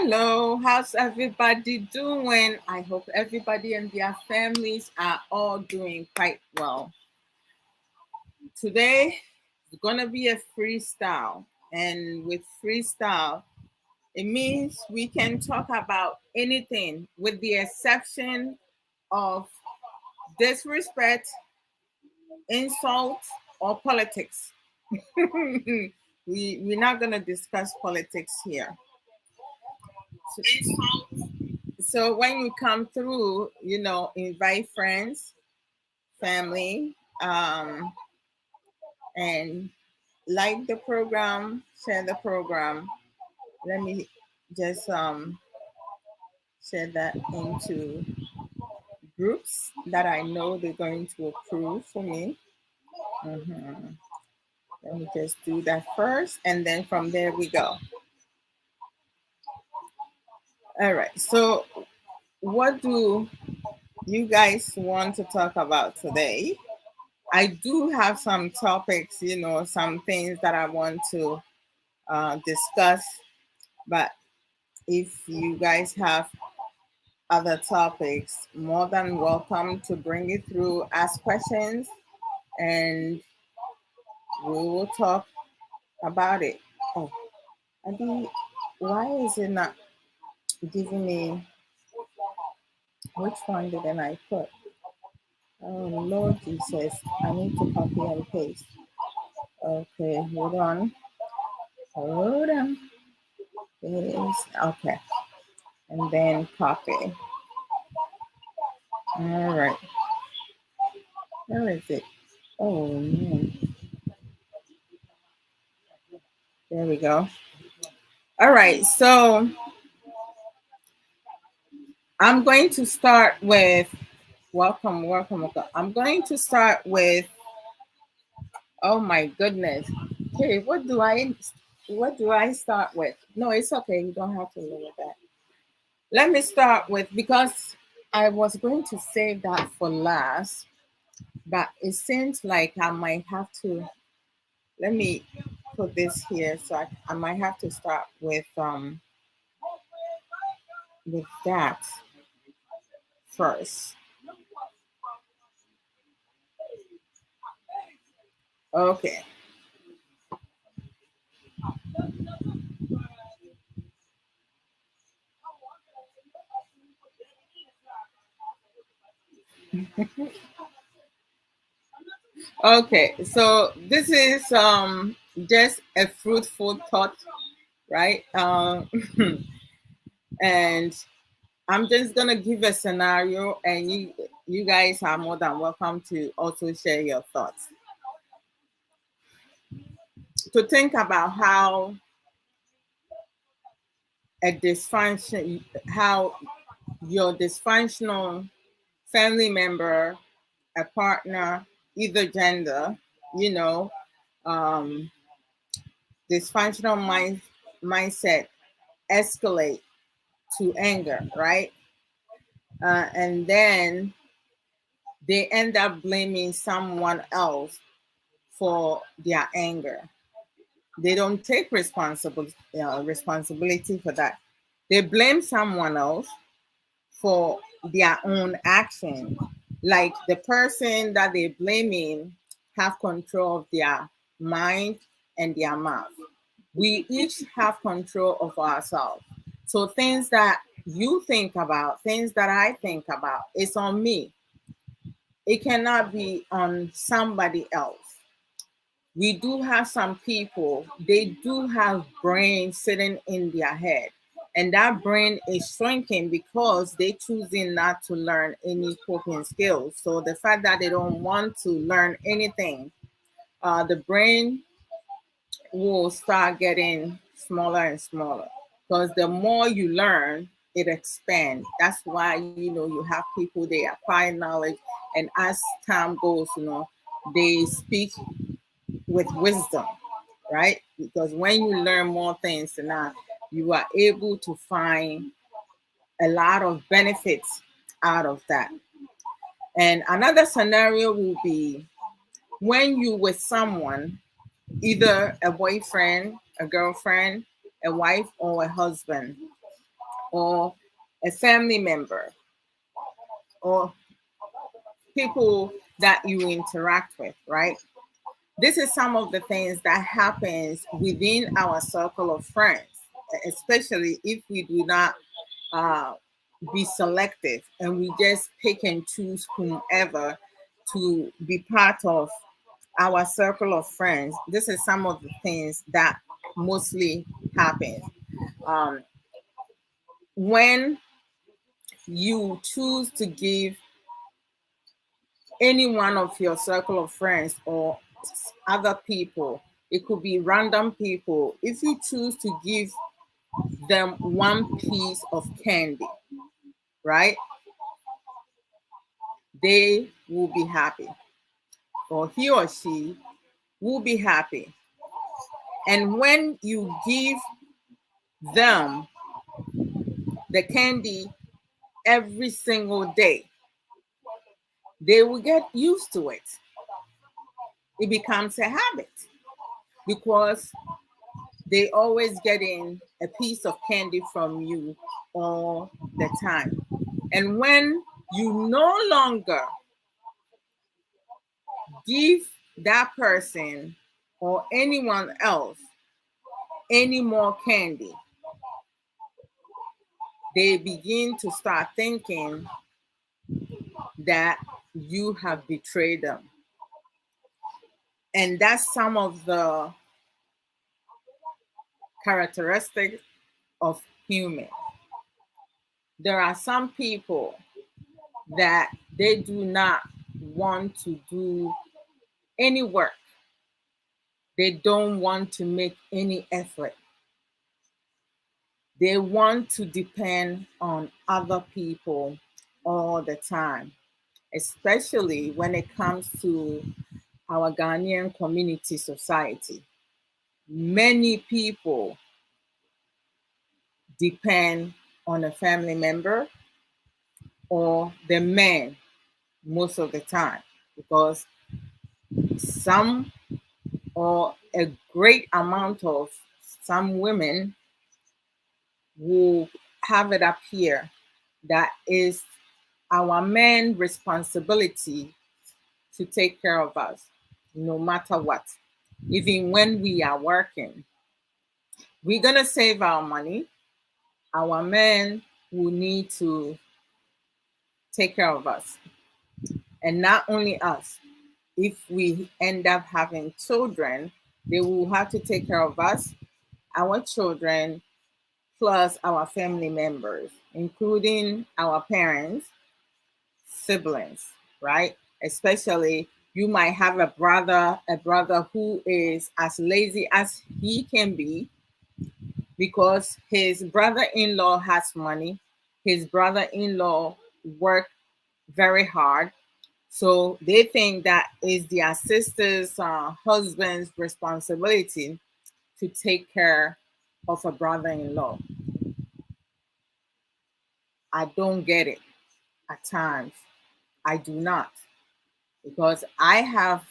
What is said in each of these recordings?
Hello, how's everybody doing? I hope everybody and their families are all doing quite well. Today is gonna be a freestyle, and with freestyle, it means we can talk about anything with the exception of disrespect, insult, or politics. We're not gonna discuss politics here. So when you come through, invite friends, family, and like the program, share the program. Let me just share that into groups that I know they're going to approve for me. Mhm. Let me just do that first, and then from there we go. All right. So, what do you guys want to talk about today? I do have some topics, some things that I want to discuss, but if you guys have other topics, more than welcome to bring it through, ask questions, and we will talk about it. Oh, Adi, why is it not giving me which one didn't I put? Oh, Lord Jesus, I need to copy and paste. Okay, hold on. Hold on. Paste. Okay, and then copy. All right. Where is it? Oh, man. There we go. All right. So I'm going to start with welcome. I'm going to start with, oh my goodness. Okay, what do I start with? No, it's okay. You don't have to look at that. Let me start with, because I was going to save that for last, but it seems like I might have to. Let me put this here, so I might have to start with that first. Okay. Okay. So this is just a fruitful thought, right? And I'm just gonna give a scenario, and you guys are more than welcome to also share your thoughts. To think about a dysfunction, how your dysfunctional family member, a partner, either gender, you know, um, dysfunctional mindset escalate to anger, right? And then they end up blaming someone else for their anger. They don't take responsibility for that. They blame someone else for their own action. Like the person that they're blaming have control of their mind and their mouth. We each have control of ourselves. So things that you think about, things that I think about, it's on me. It cannot be on somebody else. We do have some people, they do have brain sitting in their head, and that brain is shrinking because they choosing not to learn any coping skills. So the fact that they don't want to learn anything, the brain will start getting smaller and smaller, because the more you learn, it expands. That's why you have people, they acquire knowledge, and as time goes, they speak with wisdom, right? Because when you learn more things now, you are able to find a lot of benefits out of that. And another scenario will be when you with someone, either a boyfriend, a girlfriend, a wife, or a husband. or a family member or people that you interact with, right? This is some of the things that happens within our circle of friends, especially if we do not uh, be selective and we just pick and choose whomever to be part of our circle of friends. This is some of the things that mostly happen. Um, when you choose to give any one of your circle of friends or other people, it could be random people, if you choose to give them one piece of candy, right, they will be happy, or he or she will be happy. And when you give them the candy every single day, they will get used to it. It becomes a habit because they always getting a piece of candy from you all the time. And when you no longer give that person or anyone else any more candy, they begin to start thinking that you have betrayed them. And that's some of the characteristics of humans. There are some people that they do not want to do any work. They don't want to make any effort. They want to depend on other people all the time, especially when it comes to our Ghanaian community society. Many people depend on a family member or the man most of the time because some or a great amount of some women will have it up here that is our man responsibility to take care of us no matter what. Even when we are working, we're going to save our money. Our men will need to take care of us. And not only us, if we end up having children, they will have to take care of us, our children, plus our family members, including our parents, siblings, right? Especially you might have a brother who is as lazy as he can be because his brother-in-law has money. His brother-in-law work very hard. So they think that is their sister's husband's responsibility to take care of a brother-in-law. I don't get it at times. I do not because I have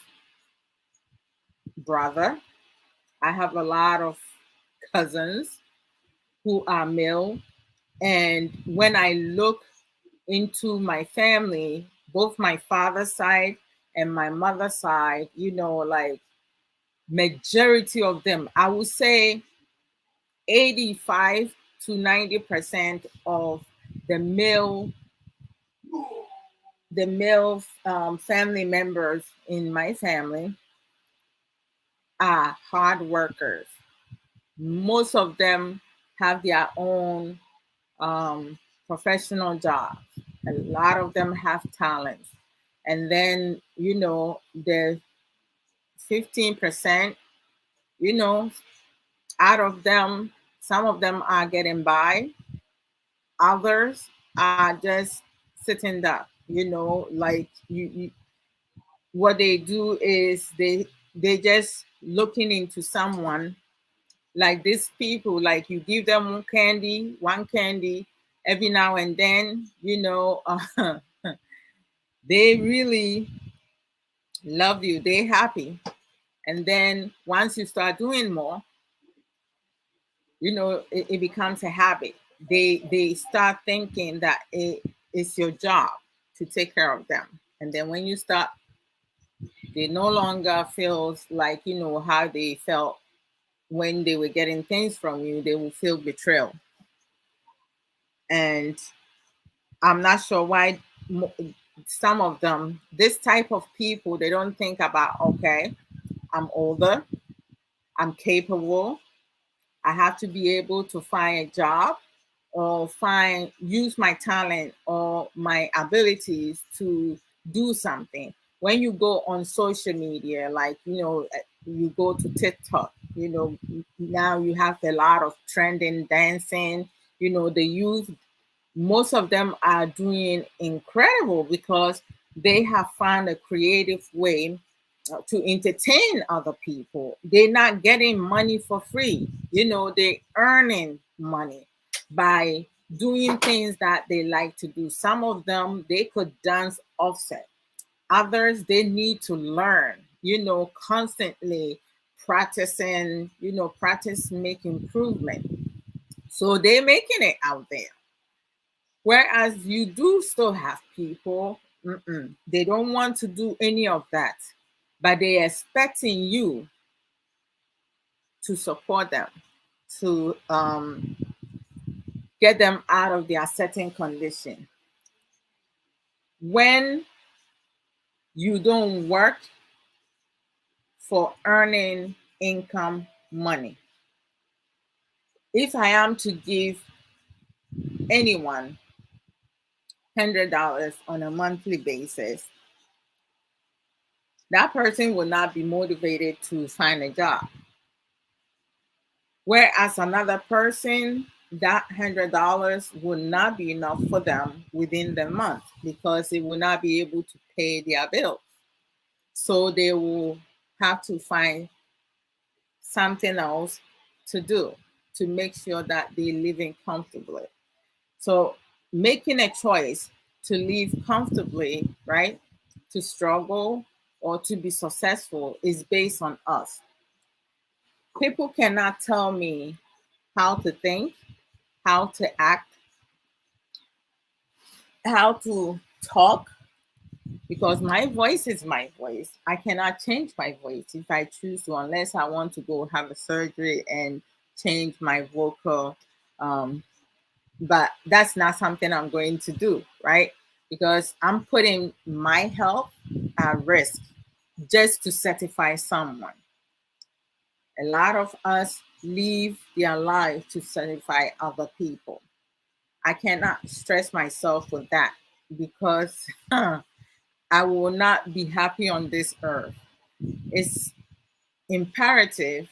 brother. I have a lot of cousins who are male. And when I look into my family, both my father's side and my mother's side, like majority of them, I would say 85 to 90% of the male family members in my family are hard workers. Most of them have their own professional jobs. A lot of them have talents. And then, the 15%, you know, out of them, some of them are getting by, others are just sitting there, like what they do is they just looking into someone like these people, like you give them one candy every now and then, they really love you, they happy. And then once you start doing more, it becomes a habit. they start thinking that it's your job to take care of them. And then when you start, they no longer feels like, you know, how they felt when they were getting things from you. They will feel betrayal. And I'm not sure why some of them, this type of people, they don't think about, okay, I'm older, I'm capable, I have to be able to find a job or use my talent or my abilities to do something. When you go on social media, like, you know, you go to TikTok, you know, now you have a lot of trending dancing, you know, the youth, most of them are doing incredible because they have found a creative way to entertain other people. They're not getting money for free. You know, they're earning money by doing things that they like to do. Some of them, they could dance offset. Others, they need to learn, you know, constantly practicing, you know, practice make improvement. So they're making it out there. Whereas you do still have people, they don't want to do any of that, but they're expecting you to support them, to get them out of their certain condition. When you don't work for earning income money, if I am to give anyone $100 on a monthly basis, that person will not be motivated to find a job. Whereas another person, that $100 will not be enough for them within the month because it will not be able to pay their bills. So they will have to find something else to do to make sure that they're living comfortably. So making a choice to live comfortably, right, to struggle or to be successful is based on us. People cannot tell me how to think, how to act, how to talk, because my voice is my voice. I cannot change my voice if I choose to, unless I want to go have a surgery and change my vocal. Um, but that's not something I'm going to do, right? Because I'm putting my health at risk just to satisfy someone. A lot of us live their life to satisfy other people. I cannot stress myself with that because I will not be happy on this earth. It's imperative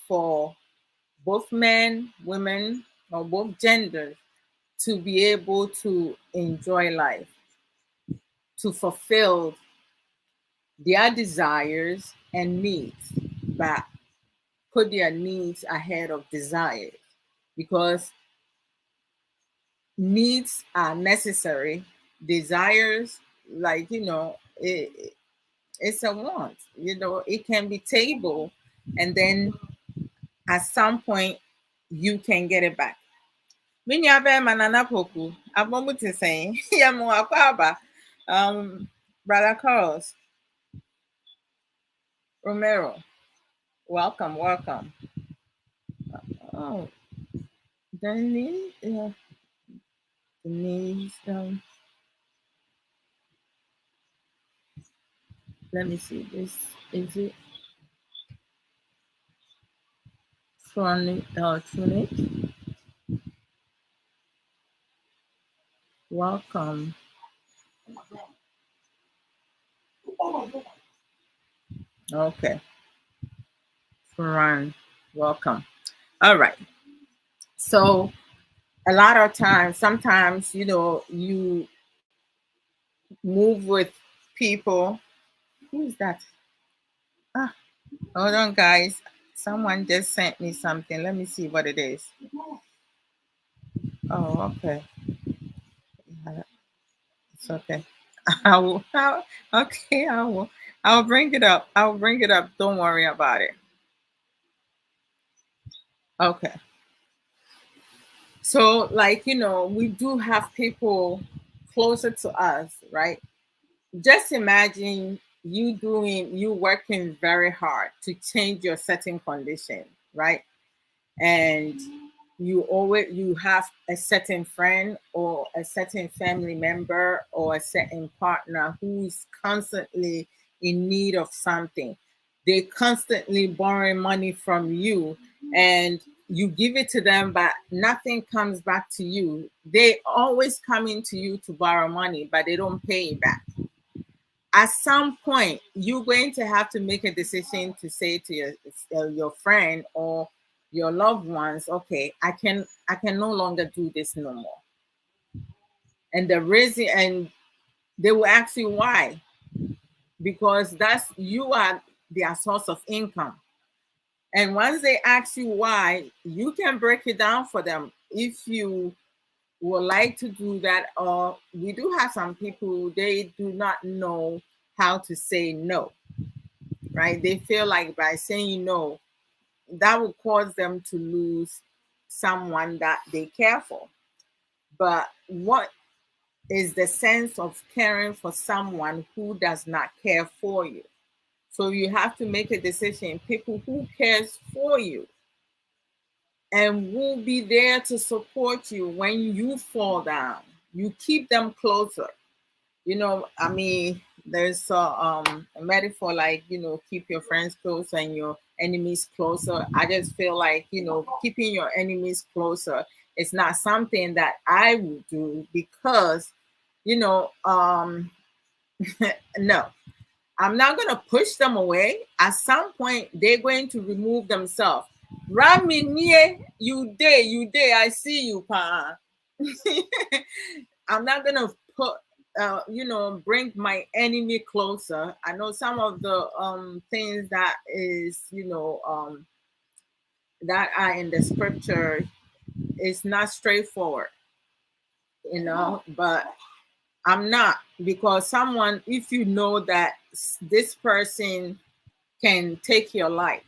for both men, women, or both genders to be able to enjoy life, to fulfill their desires and needs, but put their needs ahead of desires because needs are necessary. Desires, like, you know, it's a want. You know, it can be table, and then at some point you can get it back. Minya be manana poku. Abomu to saying, yamu akwaba. Brother Carlos Romero, welcome, welcome. Oh, Denise, yeah, Denise. Let me see. This is it. Tronic. Welcome. Okay, Fran, welcome. All right. So a lot of times, sometimes, you know, you move with people. Who's that? Ah, hold on, guys. Someone just sent me something. Let me see what it is. Oh, okay. It's okay. I will. Okay, I will. I'll bring it up. I'll bring it up. Don't worry about it. Okay. So, like, we do have people closer to us, right? Just imagine you working very hard to change your certain condition, right? And you have a certain friend or a certain family member or a certain partner who is constantly in need of something. They constantly borrowing money from you, and you give it to them, but nothing comes back to you. They always coming to you to borrow money, but they don't pay it back. At some point you're going to have to make a decision to say to your friend or your loved ones, okay, I can no longer do this no more. And the reason, and they will ask you why, because that's you are their source of income. And once they ask you why, you can break it down for them if you would like to do that. Or we do have some people, they do not know how to say no, right? They feel like by saying no, that will cause them to lose someone that they care for. But what is the sense of caring for someone who does not care for you? So you have to make a decision. People who cares for you and will be there to support you when you fall down. You keep them closer. I mean, there's a metaphor like, keep your friends closer and your enemies closer. I just feel like, keeping your enemies closer is not something that I would do, because, you know, um, no, I'm not going to push them away. At some point, they're going to remove themselves. Rami, you day, I see you, pa. I'm not gonna put bring my enemy closer. I know some of the things that is that are in the scripture is not straightforward, but I'm not, because someone, if you know that this person can take your life,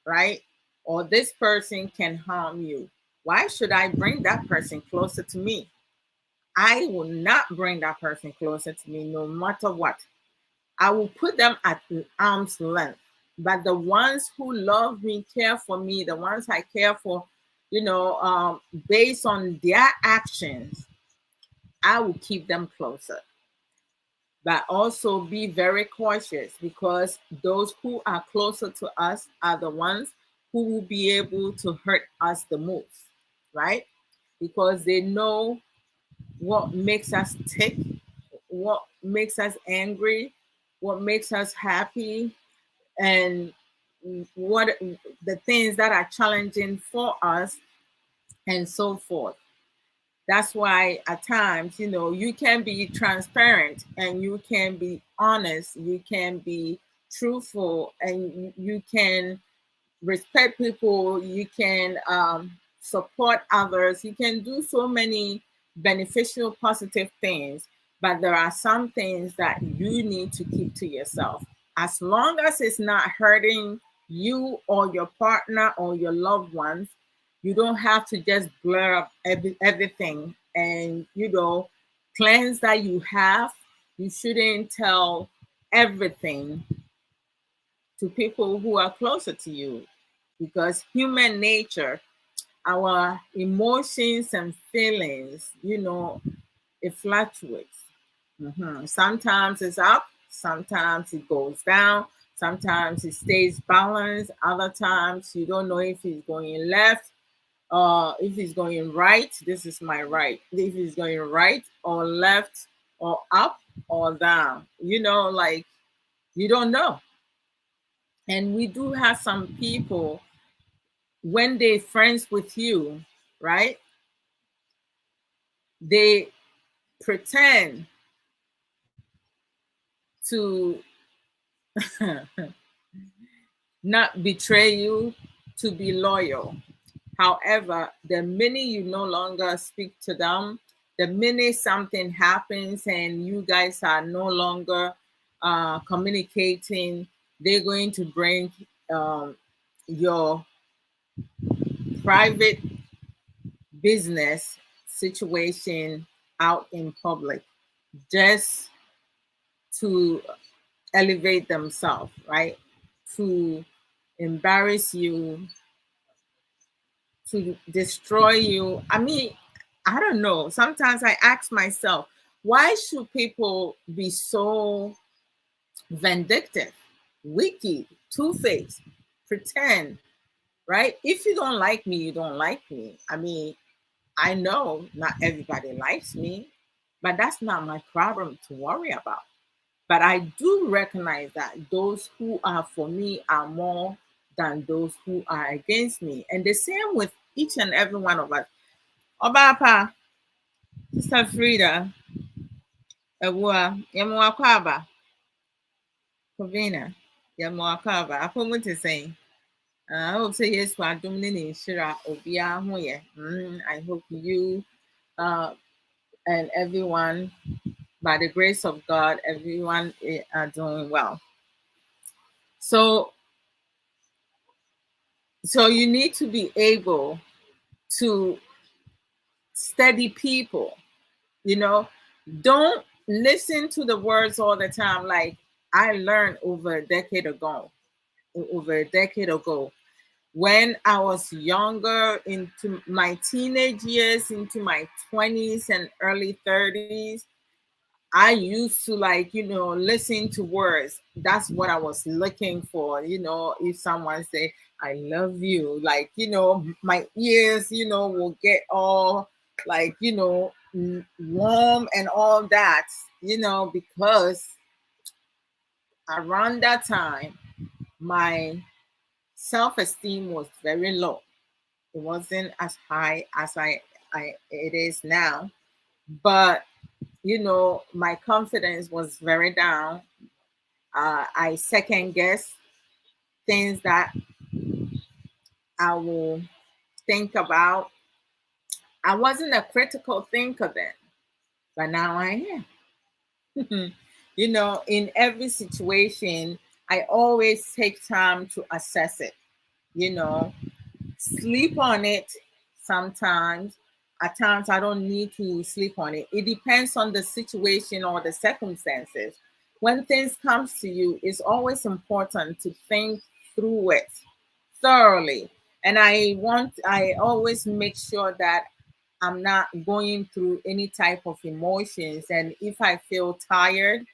right? Or this person can harm you, why should I bring that person closer to me? I will not bring that person closer to me no matter what. I will put them at arm's length. But the ones who love me, care for me, the ones I care for, based on their actions, I will keep them closer. But also be very cautious, because those who are closer to us are the ones who will be able to hurt us the most, right? Because they know what makes us tick, what makes us angry, what makes us happy, and what the things that are challenging for us, and so forth. That's why at times, you can be transparent and you can be honest, you can be truthful, and you can respect people, you can support others, you can do so many beneficial, positive things. But there are some things that you need to keep to yourself. As long as it's not hurting you or your partner or your loved ones, you don't have to just blur up everything and, plans that you have. You shouldn't tell everything to people who are closer to you, because human nature, our emotions and feelings, it fluctuates. Sometimes it's up, sometimes it goes down, sometimes it stays balanced, other times you don't know if it's going left, if it's going right. This is my right. If it's going right or left or up or down, like, you don't know. And we do have some people, when they friends with you, right? They pretend to not betray you, to be loyal. However, the minute you no longer speak to them, the minute something happens and you guys are no longer communicating, they're going to bring your private business situation out in public just to elevate themselves, right? To embarrass you, to destroy you. I mean, I don't know. Sometimes I ask myself, why should people be so vindictive, wicked, two-faced, pretend, right? If you don't like me, you don't like me. I mean, I know not everybody likes me, but that's not my problem to worry about. But I do recognize that those who are for me are more than those who are against me. And the same with each and every one of us. Obapa, Sister Frida, Ewa, Yamuakwaba, Kovina, Yamuakwaba, Apomuti saying, I hope say yes for Dominic Shira Obia Hoye. I hope you and everyone, by the grace of God, everyone are doing well. So you need to be able to steady people, you know. Don't listen to the words all the time. Like I learned over a decade ago, when I was younger, into my teenage years, into my 20s and early 30s, I used to like, listen to words. That's what I was looking for. If someone say, I love you, like, my ears, will get all like, warm and all that, because around that time, my self-esteem was very low. It wasn't as high as it is now. But my confidence was very down. I second guess things that I will think about. I wasn't a critical thinker then, but now I am. In every situation, I always take time to assess it, you know, sleep on it sometimes. At times, I don't need to sleep on it. It depends on the situation or the circumstances. When things comes to you, it's always important to think through it thoroughly. And I always make sure that I'm not going through any type of emotions. And if I feel tired,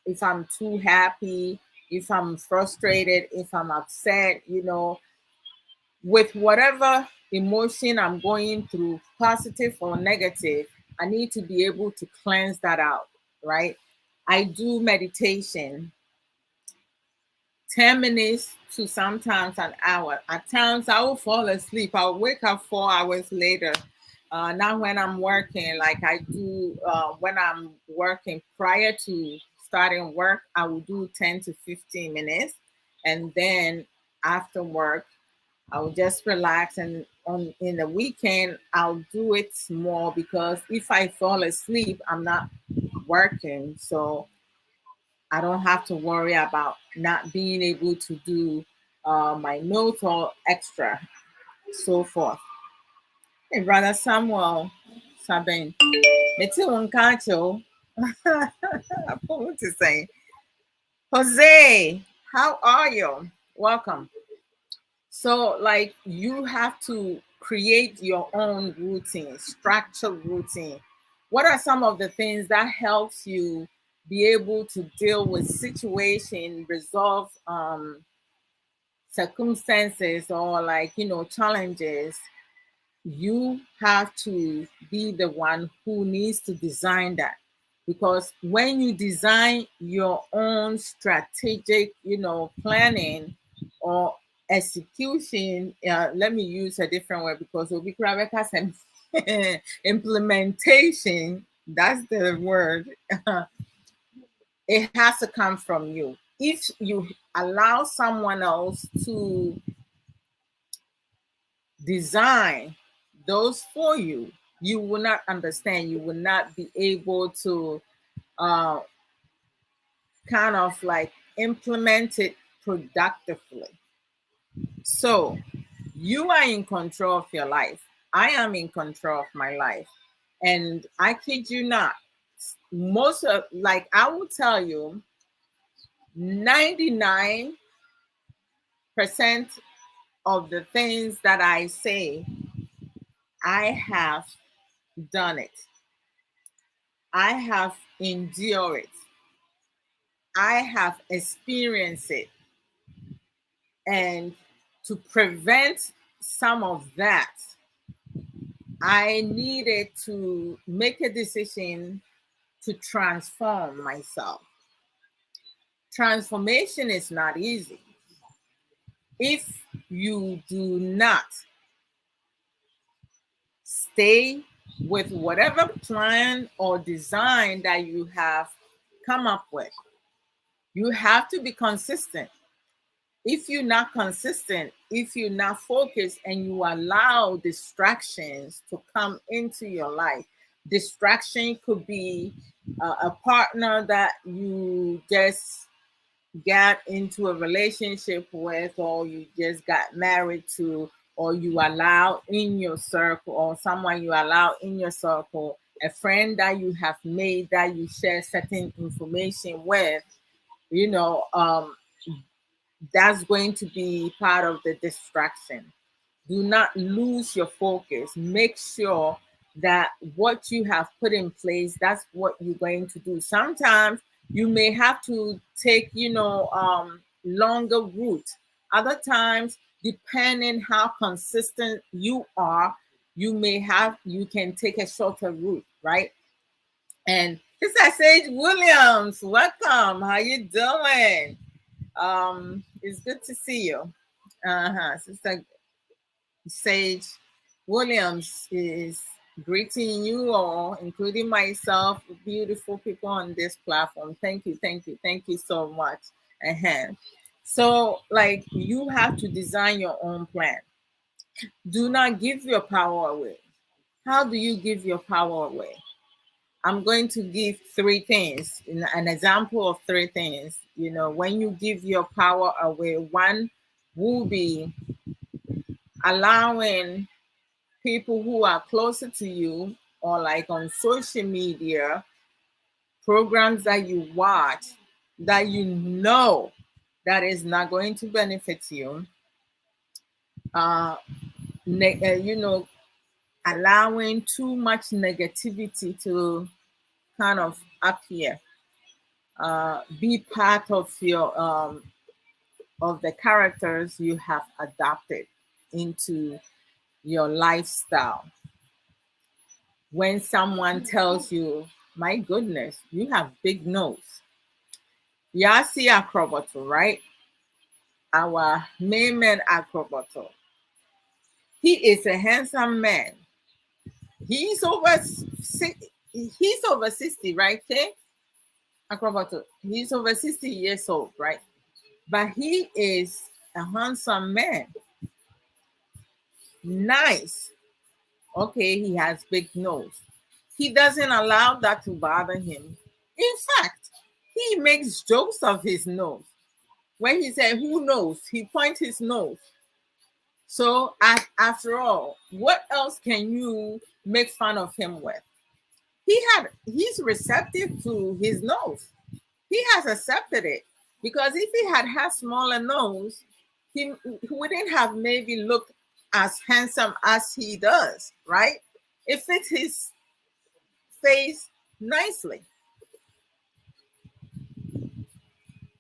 if I'm too happy, if I'm frustrated, if I'm upset, with whatever emotion I'm going through, positive or negative, I need to be able to cleanse that out, right? I do meditation 10 minutes to sometimes an hour. At times I will fall asleep. I'll wake up 4 hours later. Not when I'm working, like I do when I'm working prior to starting work, I will do 10 to 15 minutes. And then after work, I will just relax, and on in the weekend I'll do it more, because if I fall asleep, I'm not working, so I don't have to worry about not being able to do my notes or extra, so forth. Hey, brother Samuel, Sabin, Meti Wonkacho, what to say? Jose, how are you? Welcome. So, like, you have to create your own routine, structured routine. What are some of the things that helps you be able to deal with situation, resolve circumstances, or like challenges? You have to be the one who needs to design that, because when you design your own strategic planning or execution, let me use a different word, because Obi Rebecca said implementation, that's the word. It has to come from you. If you allow someone else to design those for you, you will not understand. You will not be able to uh, kind of like implement it productively. So you are in control of your life. I am in control of my life. And I kid you not, most of, like, I will tell you, 99% of the things that I say, I have done it. I have endured it. I have experienced it. And to prevent some of that, I needed to make a decision to transform myself. Transformation is not easy. If you do not stay with whatever plan or design that you have come up with, you have to be consistent. If you're not consistent, if you're not focused, and you allow distractions to come into your life, distraction could be a partner that you just got into a relationship with, or you just got married to, or you allow in your circle, or someone you allow in your circle, a friend that you have made that you share certain information with, you know, that's going to be part of the distraction. Do not lose your focus. Make sure that what you have put in place, that's what you're going to do. Sometimes you may have to take, longer route. Other times, depending how consistent you are, you can take a shorter route, right? And Sister Sage Williams, welcome. How you doing? It's good to see you. Sister Sage Williams is greeting you all, including myself, beautiful people on this platform. Thank you, thank you, thank you so much. So, like, you have to design your own plan. Do not give your power away. How do you give your power away? I'm going to give three things, an example of three things. When you give your power away, one will be allowing people who are closer to you, or like on social media, programs that you watch that that is not going to benefit you. Uh, allowing too much negativity to kind of appear. Be part of your of the characters you have adopted into your lifestyle. When someone tells you, my goodness, you have big nose. Yasi Acrobato, right? Our main man Acrobato. He is a handsome man. He's over he's over 60, right? Okay? Acrobato. He's over 60 years old, right? But he is a handsome man. Nice. Okay, he has big nose. He doesn't allow that to bother him. In fact, he makes jokes of his nose. When he said, who knows? He points his nose. So after all, what else can you make fun of him with? He's receptive to his nose. He has accepted it, because if he had smaller nose, he wouldn't have maybe looked as handsome as he does, right? It fits his face nicely.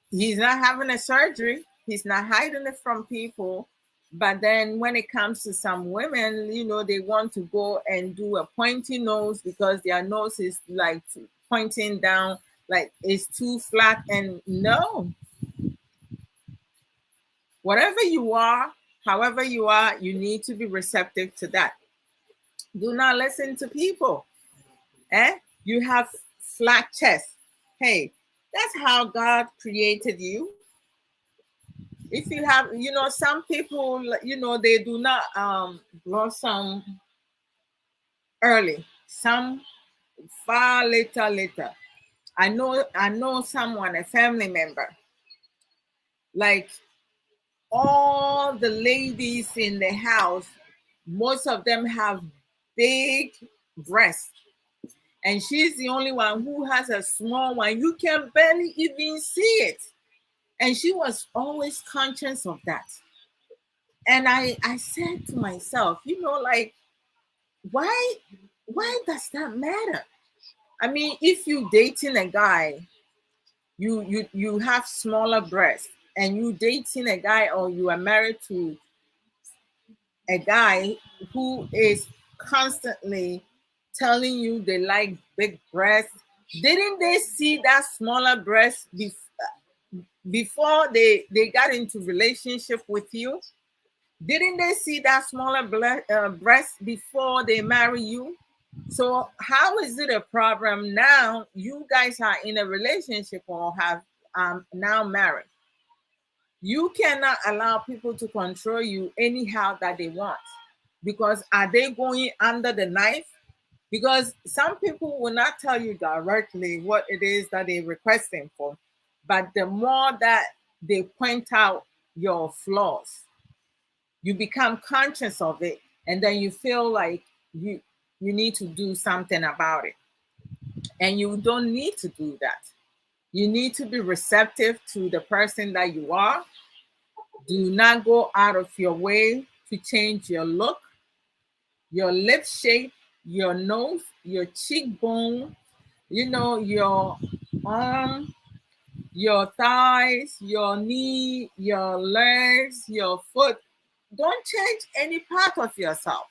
He's not having a surgery. He's not hiding it from people. But then when it comes to some women, they want to go and do a pointy nose because their nose is like pointing down, like it's too flat. And no, whatever you are, however you are, you need to be receptive to that. Do not listen to people. You have flat chest. Hey, that's how God created you. If you have, some people, they do not blossom early. Some far later. I know someone, a family member, like all the ladies in the house, Most of them have big breasts, and she's the only one who has a small one. You can barely even see it. And she was always conscious of that. And I said to myself, like, why does that matter? I mean, if you dating a guy, you have smaller breasts, and you dating a guy, or you are married to a guy who is constantly telling you they like big breasts, didn't they see that smaller breast before they got into relationship with you? Didn't they see that smaller breast before they marry you? So how is it a problem now? You guys are in a relationship or have now married. You cannot allow people to control you anyhow that they want. Because are they going under the knife? Because some people will not tell you directly what it is that they're requesting for. But the more that they point out your flaws, you become conscious of it, and then you feel like you need to do something about it. And you don't need to do that. You need to be receptive to the person that you are. Do not go out of your way to change your look, your lip shape, your nose, your cheekbone, your arm, your thighs, your knee, your legs, your foot. Don't change any part of yourself,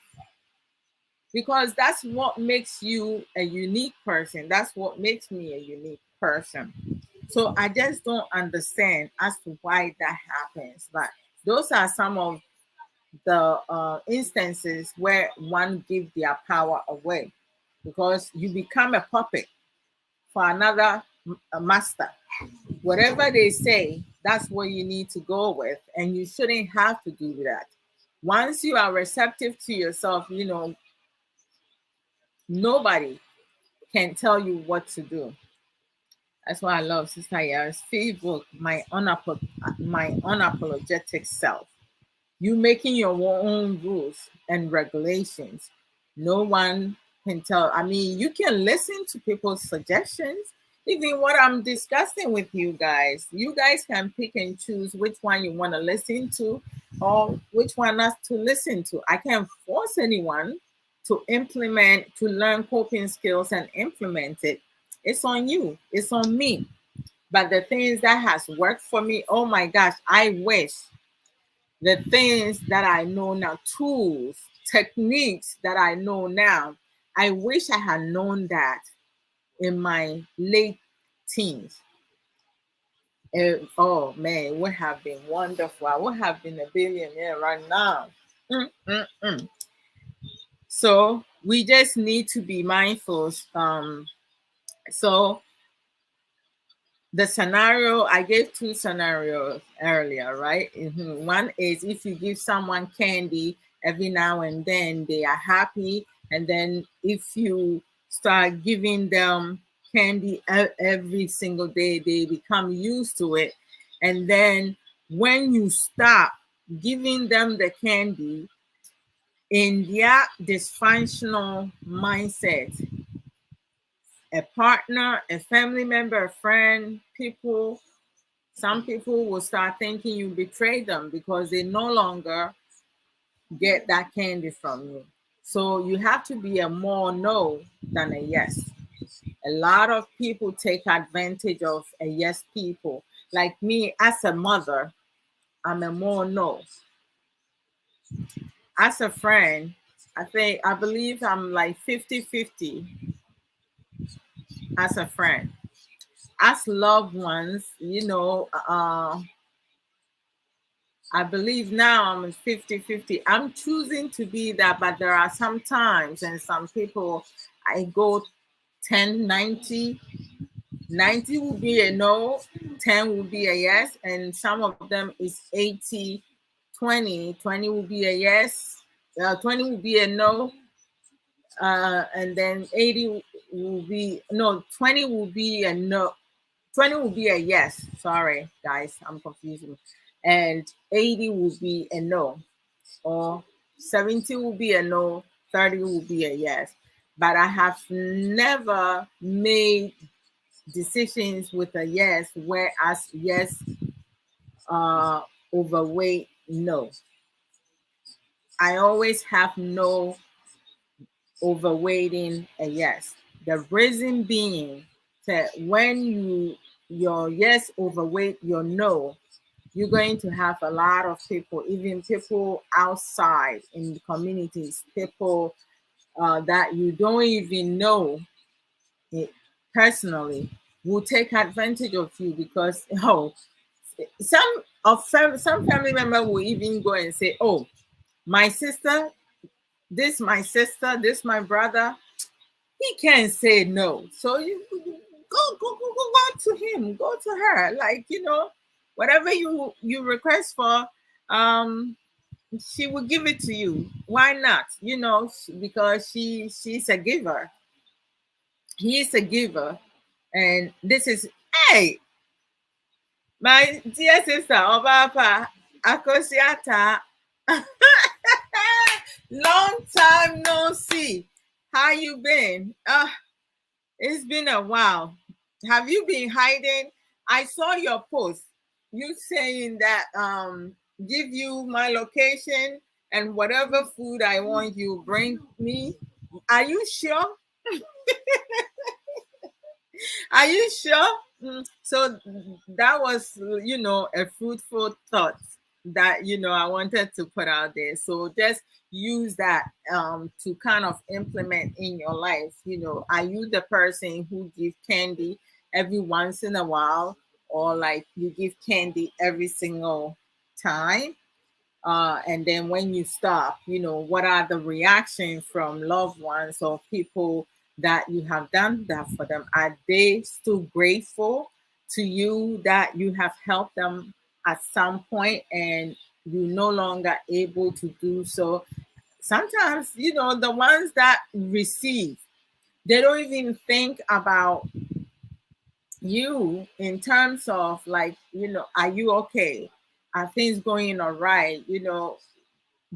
because that's what makes you a unique person. That's what makes me a unique person. So I just don't understand as to why that happens. But those are some of the instances where one gives their power away, because you become a puppet for another master. Whatever they say, that's what you need to go with, and you shouldn't have to do that. Once you are receptive to yourself, nobody can tell you what to do. That's why I love Sister Yara's Facebook, my unapologetic self. You making your own rules and regulations. No one can tell. I mean, you can listen to people's suggestions. Even what I'm discussing with you guys can pick and choose which one you want to listen to or which one not to listen to. I can't force anyone to learn coping skills and implement it. It's on you, it's on me. But the things that has worked for me, oh my gosh, I wish the things that I know now, tools, techniques that I know now, I wish I had known that in my late teens. Oh man, it would have been wonderful. I would have been a billionaire right now. Mm, mm, mm. So we just need to be mindful. So the scenario, I gave two scenarios earlier, right? One is if you give someone candy every now and then, they are happy. And then if you start giving them candy every single day, they become used to it. And then when you stop giving them the candy, in their dysfunctional mindset, a partner, a family member, a friend, some people will start thinking you betrayed them because they no longer get that candy from you. So you have to be a more no than a yes. A lot of people take advantage of a yes people. Like me, as a mother, I'm a more no. As a friend, I believe I'm like 50-50 as a friend. As loved ones, I believe now I'm 50-50. I'm choosing to be that, but there are some times and some people I go 10-90. 90 will be a no, 10 will be a yes, and some of them is 80-20. 20 will be a yes, 20 will be a no, and then 80 will be no, 20 will be a no, 20 will be a yes. Sorry, guys, I'm confusing. And 80 will be a no. Or 70 will be a no, 30 will be a yes. But I have never made decisions with a yes, whereas yes uh overweight no. I always have no overweighting a yes. The reason being that when your yes overweight your no, you're going to have a lot of people, even people outside in the communities, people that you don't even know it personally, will take advantage of you because some family member will even go and say, "Oh, my sister, my sister, this my brother, he can't say no. So you go to him, go to her. Like, whatever you request for, um, she will give it to you. Why not? Because she's a giver. He is a giver, and this is hey, my dear sister, Obapa, Akosiata. Long time no see. How you been? It's been a while. Have you been hiding? I saw your post. You saying that give you my location and whatever food I want you bring me. Are you sure? Are you sure? So that was, a fruitful thought that, I wanted to put out there. So just use that to kind of implement in your life. Are you the person who give candy every once in a while, or like you give candy every single time? And then when you stop, what are the reactions from loved ones or people that you have done that for them? Are they still grateful to you that you have helped them at some point and you're no longer able to do so? Sometimes, the ones that receive, they don't even think about you in terms of like, are you okay? Are things going all right? Do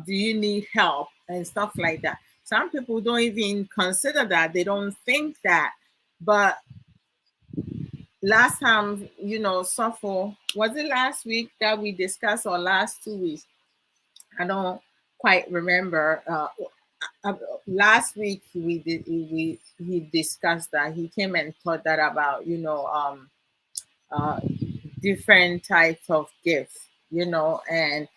you need help and stuff like that? Some people don't even consider that. They don't think that. But last time, suffer, was it last week that we discussed, or last 2 weeks? I don't quite remember. Uh, Last week he discussed that. He came and taught that about uh, different types of gifts, and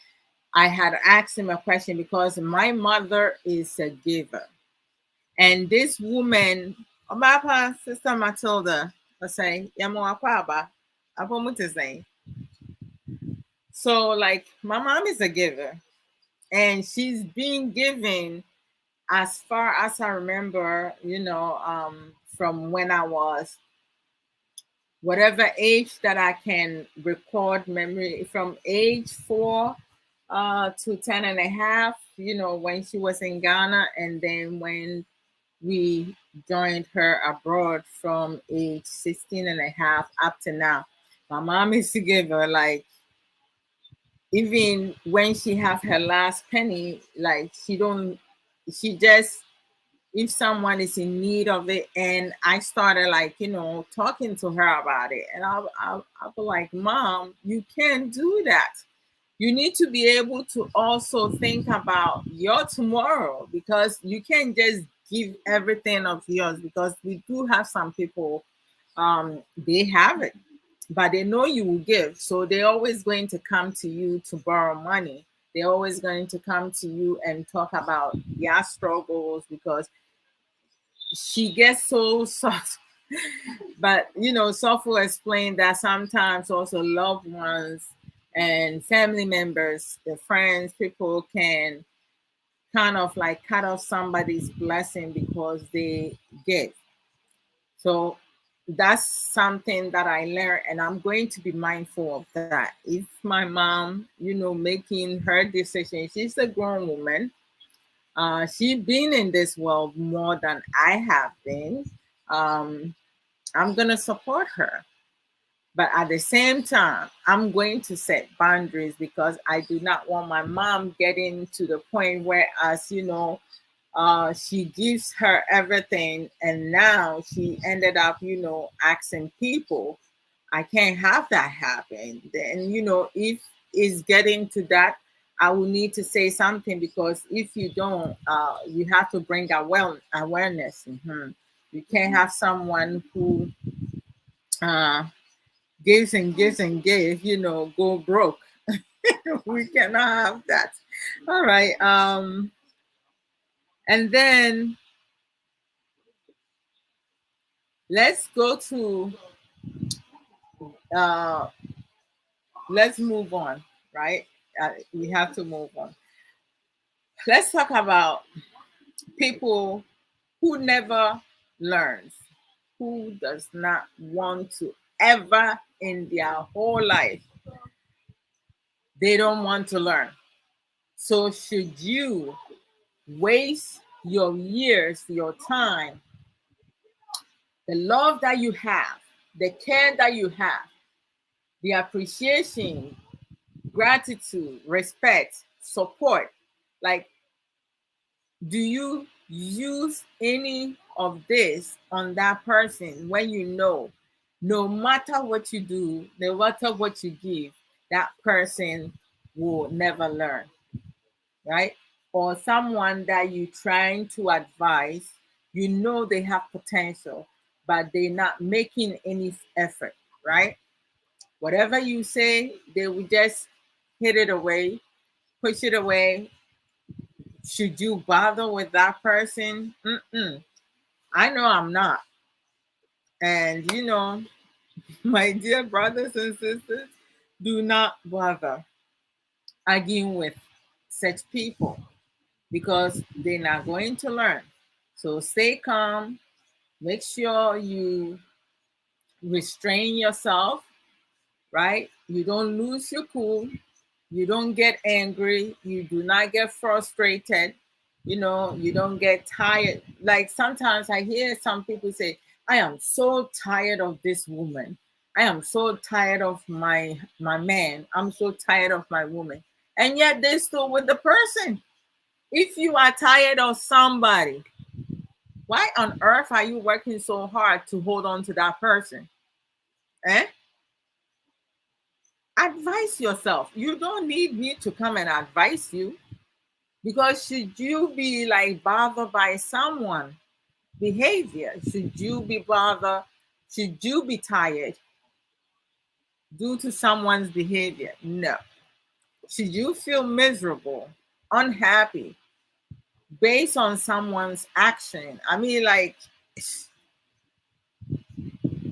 I had asked him a question because my mother is a giver. And this woman, Obapa, Sister Matilda, was saying, "Yamuakwaba, Apomutese." So, like, my mom is a giver, and she's been giving as far as I remember, from when I was whatever age that I can record memory, from age 4 to 10 and a half, when she was in Ghana, and then when we joined her abroad from age 16 and a half up to now. My mom is to give her, like, even when she have her last penny, like, she just, if someone is in need of it, and I started, like, talking to her about it, and I'll be like, "Mom, you can't do that. You need to be able to also think about your tomorrow, because you can't just give everything of yours, because we do have some people, they have it, but they know you will give, so they're always going to come to you to borrow money. They're always going to come to you and talk about their struggles, because she gets so soft." But Sopho explained that sometimes also loved ones and family members, the friends, people can kind of like cut off somebody's blessing because they give. So that's something that I learned, and I'm going to be mindful of that. If my mom, making her decision, she's a grown woman. She's been in this world more than I have been. I'm gonna support her. But at the same time, I'm going to set boundaries because I do not want my mom getting to the point where, as you know, she gives her everything, and now she ended up, asking people. I can't have that happen. Then, if it's getting to that, I will need to say something, because if you don't, you have to bring awareness. You can't have someone who uh, gives and gives and gives, go broke. We cannot have that. All right. And then let's go to uh let's move on, right? We have to move on. Let's talk about people who never learns, who does not want to ever in their whole life, they don't want to learn. So should you waste your years, your time, the love that you have, the care that you have, the appreciation, gratitude, respect, support? Like, do you use any of this on that person when you know no matter what you do, no matter what you give, that person will never learn, right? Or someone that you trying to advise, they have potential, but they're not making any effort, right? Whatever you say, they will just hit it away, push it away. Should you bother with that person? Mm-mm. I know I'm not. And my dear brothers and sisters, do not bother arguing with such people, because they're not going to learn. So stay calm, make sure you restrain yourself, right? You don't lose your cool, you don't get angry, you do not get frustrated, you don't get tired. Like sometimes I hear some people say, I am so tired of this woman. I am so tired of my man. I'm so tired of my woman. And yet they still with the person. If you are tired of somebody, why on earth are you working so hard to hold on to that person? Eh? Advise yourself. You don't need me to come and advise you, because should you be like bothered by someone behavior, should you be bothered, should you be tired due to someone's behavior? No. Should you feel miserable, unhappy based on someone's action? I mean, like,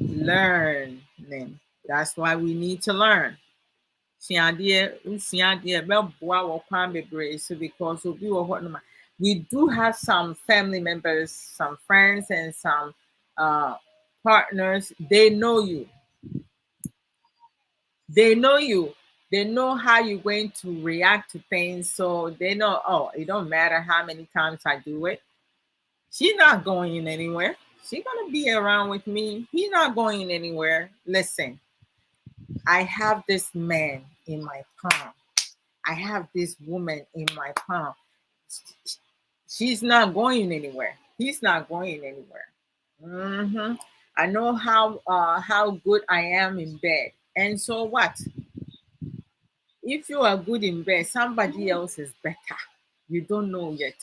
learning. That's why we need to learn. Suadeɛ bɛboa wɔ kwan bebree so, because obi wɔ hɔ we do have some family members, some friends, and some uh, partners. They know you. They know you. They know how you're going to react to things. So they know, oh, it don't matter how many times I do it. She's not going anywhere. She's gonna be around with me. He's not going anywhere. Listen, I have this man in my palm. I have this woman in my palm. She's not going anywhere. He's not going anywhere. I know how good I am in bed. And so what? If you are good in bed, somebody else is better. You don't know yet.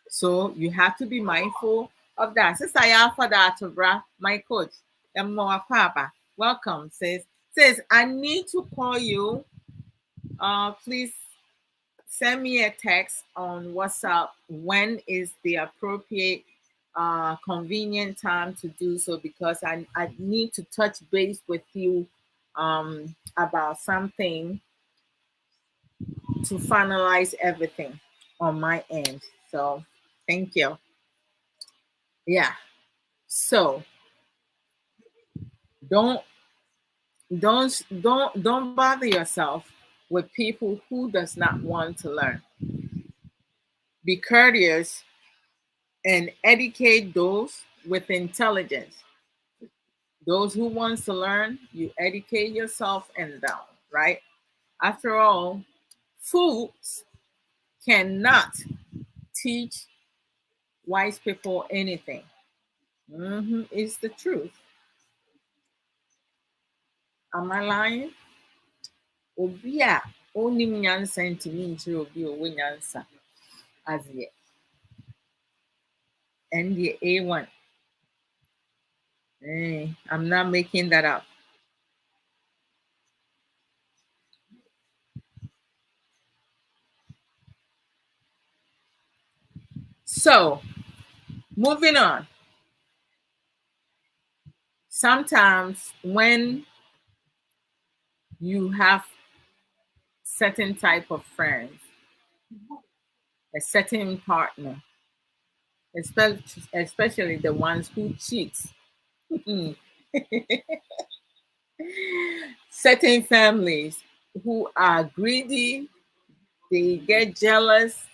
So you have to be mindful of that. Sister for that, my coach, Papa, welcome. Says I need to call you. Please send me a text on WhatsApp. When is the appropriate convenient time to do so, because I need to touch base with you about something to finalize everything on my end. So thank you. Yeah. So don't don't bother yourself with people who does not want to learn. Be courteous and educate those with intelligence. Those who wants to learn, you educate yourself and down, right? After all, fools cannot teach wise people anything. It's the truth. Am I lying? Obi a onim nyansa ntimi nkyerɛ obi a ɔwɔ nyansa adeɛ. And the A1. I'm not making that up. So, moving on. Sometimes when you have certain type of friends, a certain partner, especially the ones who cheat, certain families who are greedy, they get jealous,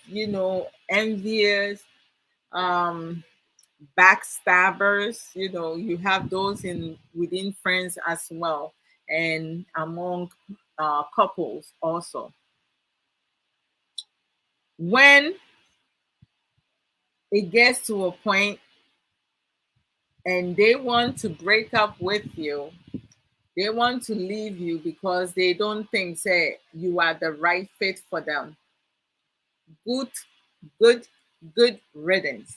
envious, um, backstabbers. You have those in within friends as well, and among couples also. When it gets to a point and they want to break up with you, they want to leave you because they don't think, say, you are the right fit for them. Good, good, good riddance.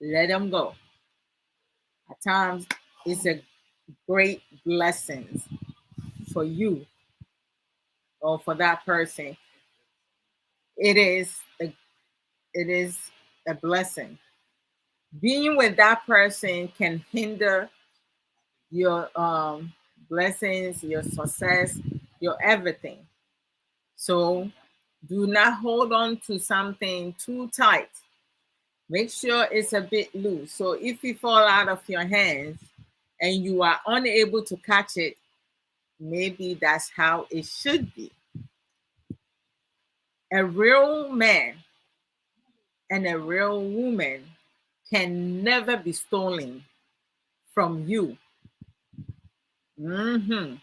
Let them go. At times, it's a great blessing for you or for that person. It is a blessing. Being with that person can hinder your blessings, your success, your everything. So do not hold on to something too tight. Make sure it's a bit loose. So if it fall out of your hands and you are unable to catch it, maybe that's how it should be. A real man and a real woman can never be stolen from you. Mhm.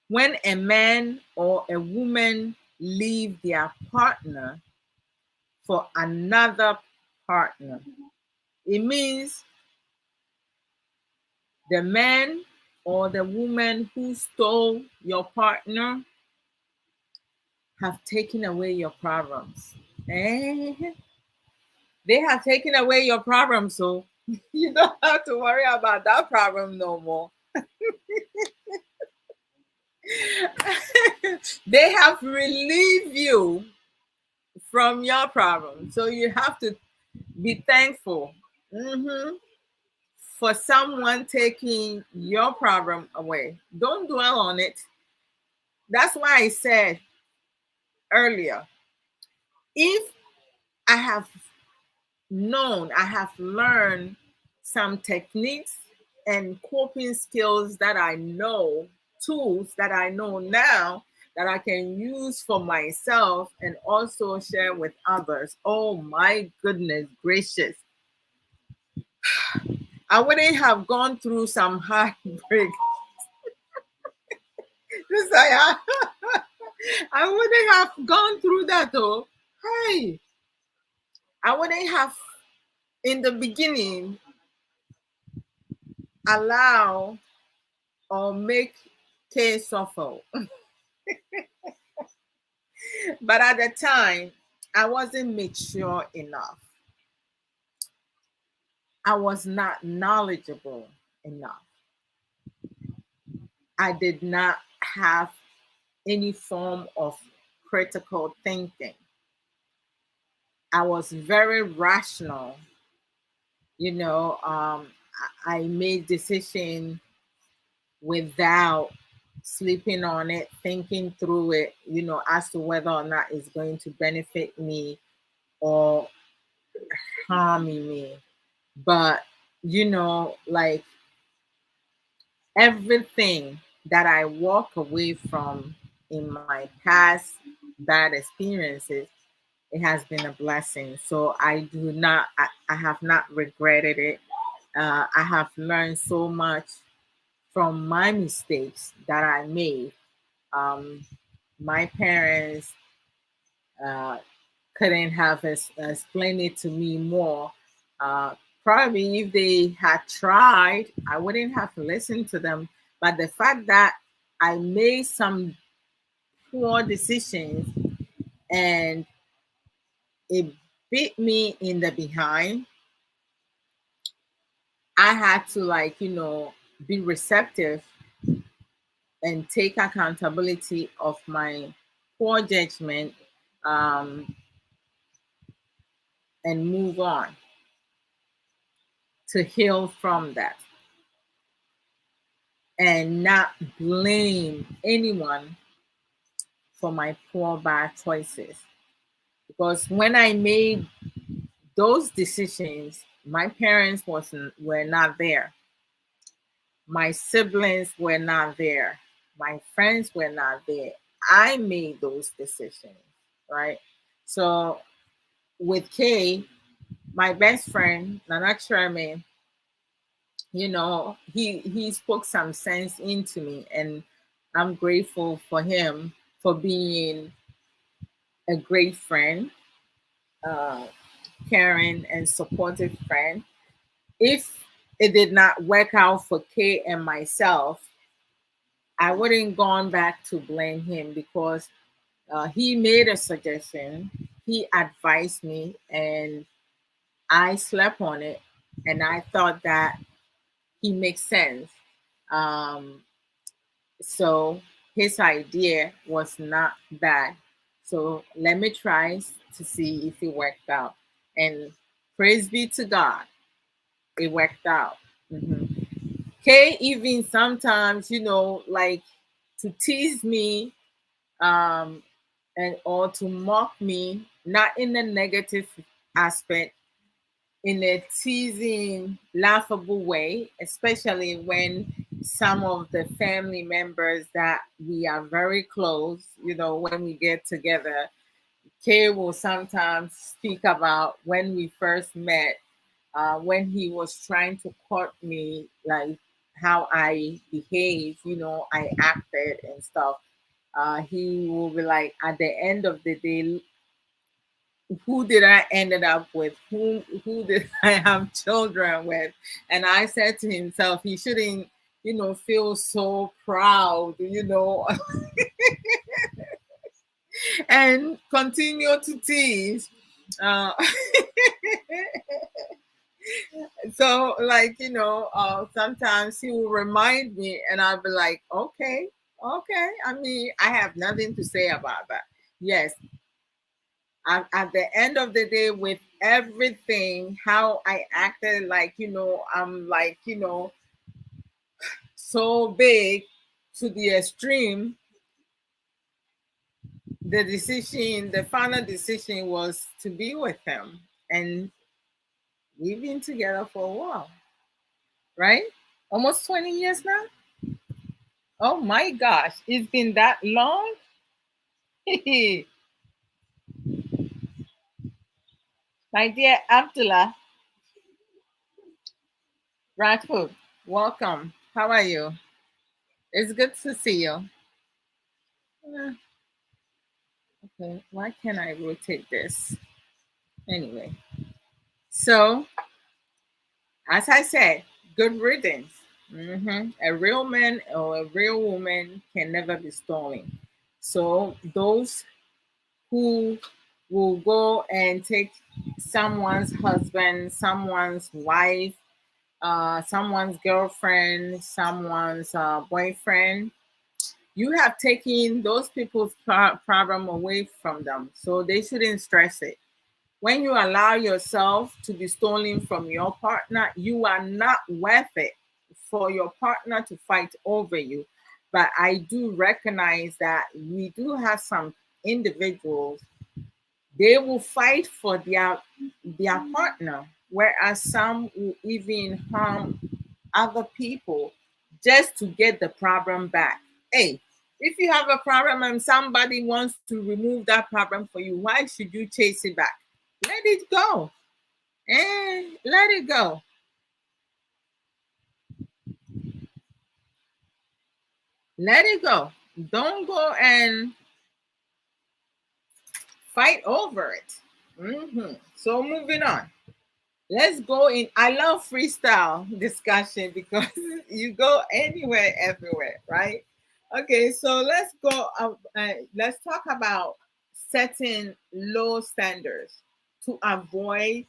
When a man or a woman leave their partner for another partner, it means the man or the woman who stole your partner have taken away your problems. Eh? They have taken away your problems, so you don't have to worry about that problem no more. They have relieved you from your problem. So you have to be thankful, for someone taking your problem away. Don't dwell on it. That's why I said earlier, if I have I have learned some techniques and coping skills that I know, tools that I know now that I can use for myself and also share with others. Oh my goodness gracious. I wouldn't have gone through some heartbreak. Just like, I wouldn't have gone through that though. Hey, I wouldn't have in the beginning allow or make K suffer. But at the time, I wasn't mature enough. I was not knowledgeable enough. I did not have any form of critical thinking. I was very rational. I made decision without sleeping on it, thinking through it, as to whether or not it's going to benefit me or harming me. But, like everything that I walk away from in my past bad experiences, it has been a blessing. So I have not regretted it. I have learned so much from my mistakes that I made. Um, my parents uh, couldn't have explained it to me more. Uh, Probably if they had tried, I wouldn't have listened to them. But the fact that I made some poor decisions and it bit me in the behind, I had to, like, be receptive and take accountability of my poor judgment, um, and move on to heal from that and not blame anyone for my poor bad choices. Because when I made those decisions, my parents wasn't were not there. My siblings were not there. My friends were not there. I made those decisions, right? So with Kay, my best friend, Nana Chairman, he spoke some sense into me, and I'm grateful for him for being a great friend, uh, caring and supportive friend. If it did not work out for Kay and myself, I wouldn't gone back to blame him because he made a suggestion, he advised me, and I slept on it, and I thought that he makes sense. Um, so his idea was not bad. So let me try to see if it worked out. And praise be to God, it worked out. Mhm. Kay even sometimes, like to tease me, um, and or to mock me, not in a negative aspect, in a teasing, laughable way, especially when some of the family members that we are very close, when we get together, Kay will sometimes speak about when we first met, when he was trying to court me, like how I behaved, I acted and stuff. He will be like, at the end of the day, who did I ended up with? Who did I have children with? And I said to himself, he shouldn't, feel so proud, and continue to tease. Uh, so, like, sometimes he will remind me, and I'll be like, okay, okay. I mean, I have nothing to say about that. Yes, at the end of the day, with everything, how I acted, like, I'm like, so big to the extreme, the final decision was to be with him. And we've been together for a while, right? Almost 20 years now. Oh my gosh, it's been that long. My dear Abdullah Rajput, welcome. How are you? It's good to see you. Uh, Okay, why can't I rotate this? Anyway, so as I said, good riddance. A real man or a real woman can never be stolen. So those who will go and take someone's husband, someone's wife, someone's girlfriend, someone's boyfriend, you have taken those people's problem away from them. So they shouldn't stress it. When you allow yourself to be stolen from your partner, you are not worth it for your partner to fight over you. But I do recognize that we do have some individuals, they will fight for their partner, whereas some will even harm other people just to get the problem back. Hey, if you have a problem and somebody wants to remove that problem for you, why should you chase it back? Let it go. And let it go. Let it go. Don't go and fight over it. So moving on. Let's go in. I love freestyle discussion because you go anywhere, everywhere, right? Okay, so let's go. Let's talk about setting low standards to avoid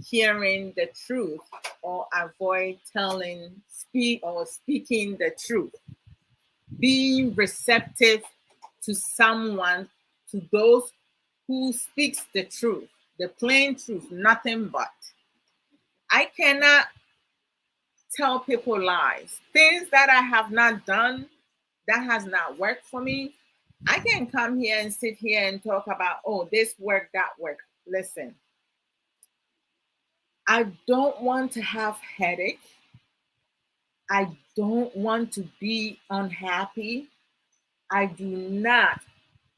hearing the truth or avoid speaking the truth. Being receptive to someone, to those who speaks the truth, the plain truth, nothing but. I cannot tell people lies. Things that I have not done, that has not worked for me. I can come here and sit here and talk about, oh, this work, that work. Listen, I don't want to have headache. I don't want to be unhappy. I do not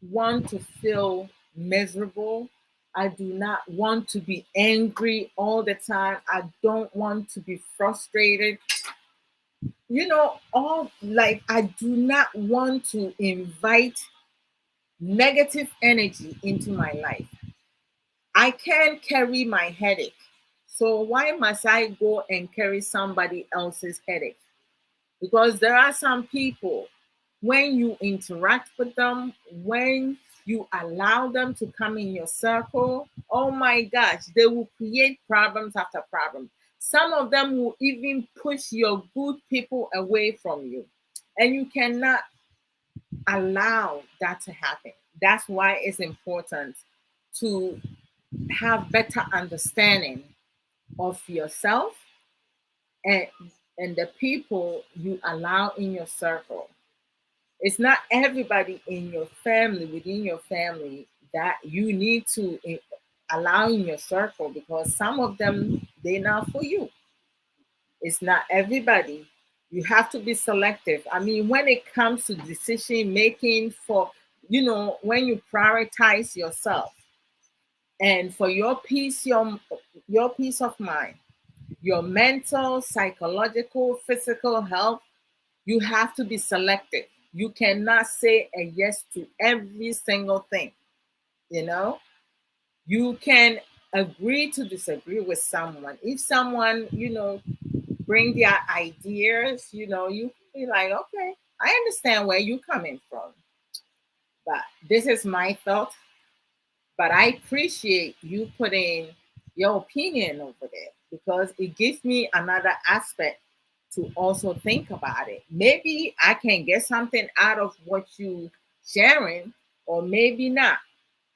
want to feel miserable. I do not want to be angry all the time. I don't want to be frustrated. All like I do not want to invite negative energy into my life. I can't carry my headache. So why must I go and carry somebody else's headache? Because there are some people, when you interact with them, when you allow them to come in your circle, oh my gosh, they will create problems after problem. Some of them will even push your good people away from you. And you cannot allow that to happen. That's why it's important to have better understanding of yourself and the people you allow in your circle. It's not everybody in your family, within your family, that you need to allow in your circle, because some of them, they're not for you. It's not everybody. You have to be selective. I mean, when it comes to decision making, for when you prioritize yourself and for your peace of mind, your mental, psychological, physical health, you have to be selective. You cannot say a yes to every single thing. You know, you can agree to disagree with someone. If someone, bring their ideas, you be like, okay, I understand where you're coming from, but this is my thought. But I appreciate you putting your opinion over there because it gives me another aspect to also think about it. Maybe I can get something out of what you sharing, or maybe not.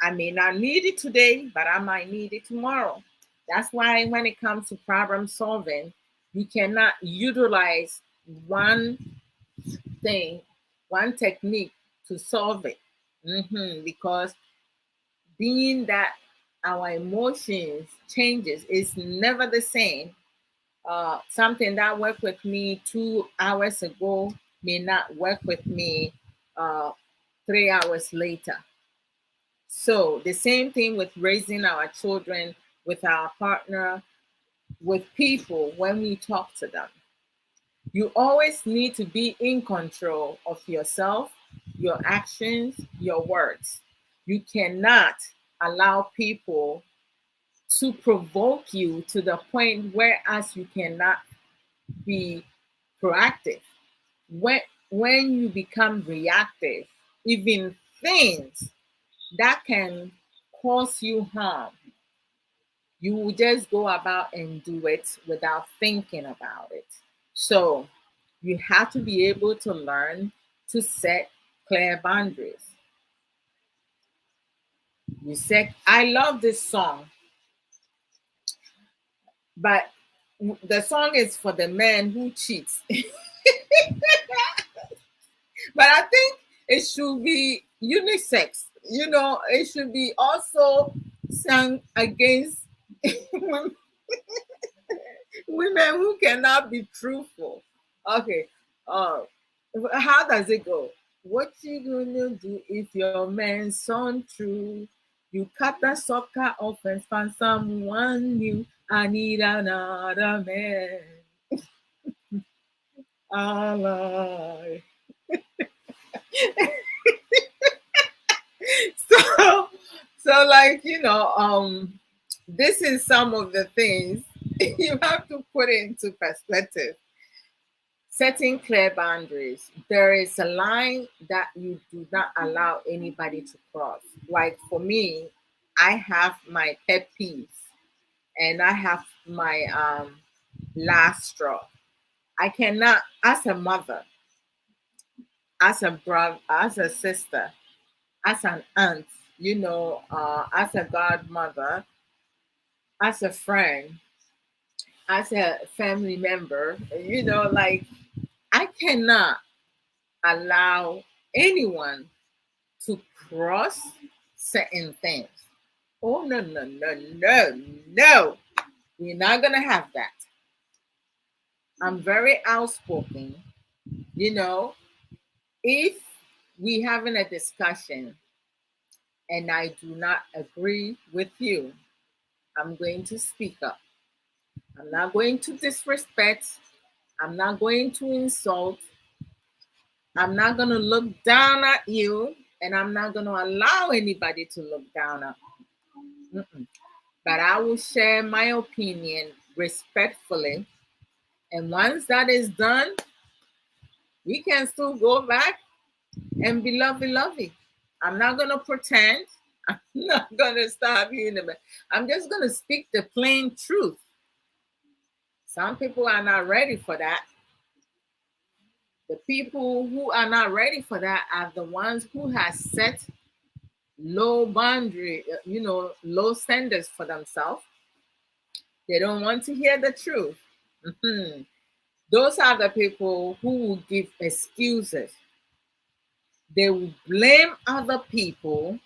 I may not need it today, but I might need it tomorrow. That's why when it comes to problem solving, you cannot utilize one thing, one technique to solve it. Because being that our emotions changes, is never the same. Something that worked with me 2 hours ago may not work with me uh, 3 hours later. So the same thing with raising our children, with our partner, with people when we talk to them. You always need to be in control of yourself, your actions, your words. You cannot allow people to provoke you to the point whereas you cannot be proactive. When you become reactive, even things that can cause you harm, you will just go about and do it without thinking about it. So you have to be able to learn to set clear boundaries. You said, I love this song, but the song is for the man who cheats. But I think it should be unisex. It should be also sung against women who cannot be truthful. Okay. Uh, how does it go? What you gonna do if your man's untrue? You cut the soccer off and find someone new. I need another man alive. So, so like, this is some of the things you have to put into perspective. Setting clear boundaries. There is a line that you do not allow anybody to cross. Like for me, I have my pet peeves and I have my last straw. I cannot, as a mother, as a brother, as a sister, as an aunt, as a godmother, as a friend, as a family member, like I cannot allow anyone to cross certain things. Oh, no, no, no, no, no. We're not going to have that. I'm very outspoken. You know, if we having a discussion and I do not agree with you, I'm going to speak up. I'm not going to disrespect. I'm not going to insult. I'm not going to look down at you, and I'm not going to allow anybody to look down at me. Mm-mm. But I will share my opinion respectfully. And once that is done, we can still go back and be lovey. I'm not going to pretend. I'm not going to stop you. I'm just going to speak the plain truth. Some people are not ready for that. The people who are not ready for that are the ones who have set low boundary, low standards for themselves. They don't want to hear the truth. Mhm. Those are the people who will give excuses. They will blame other people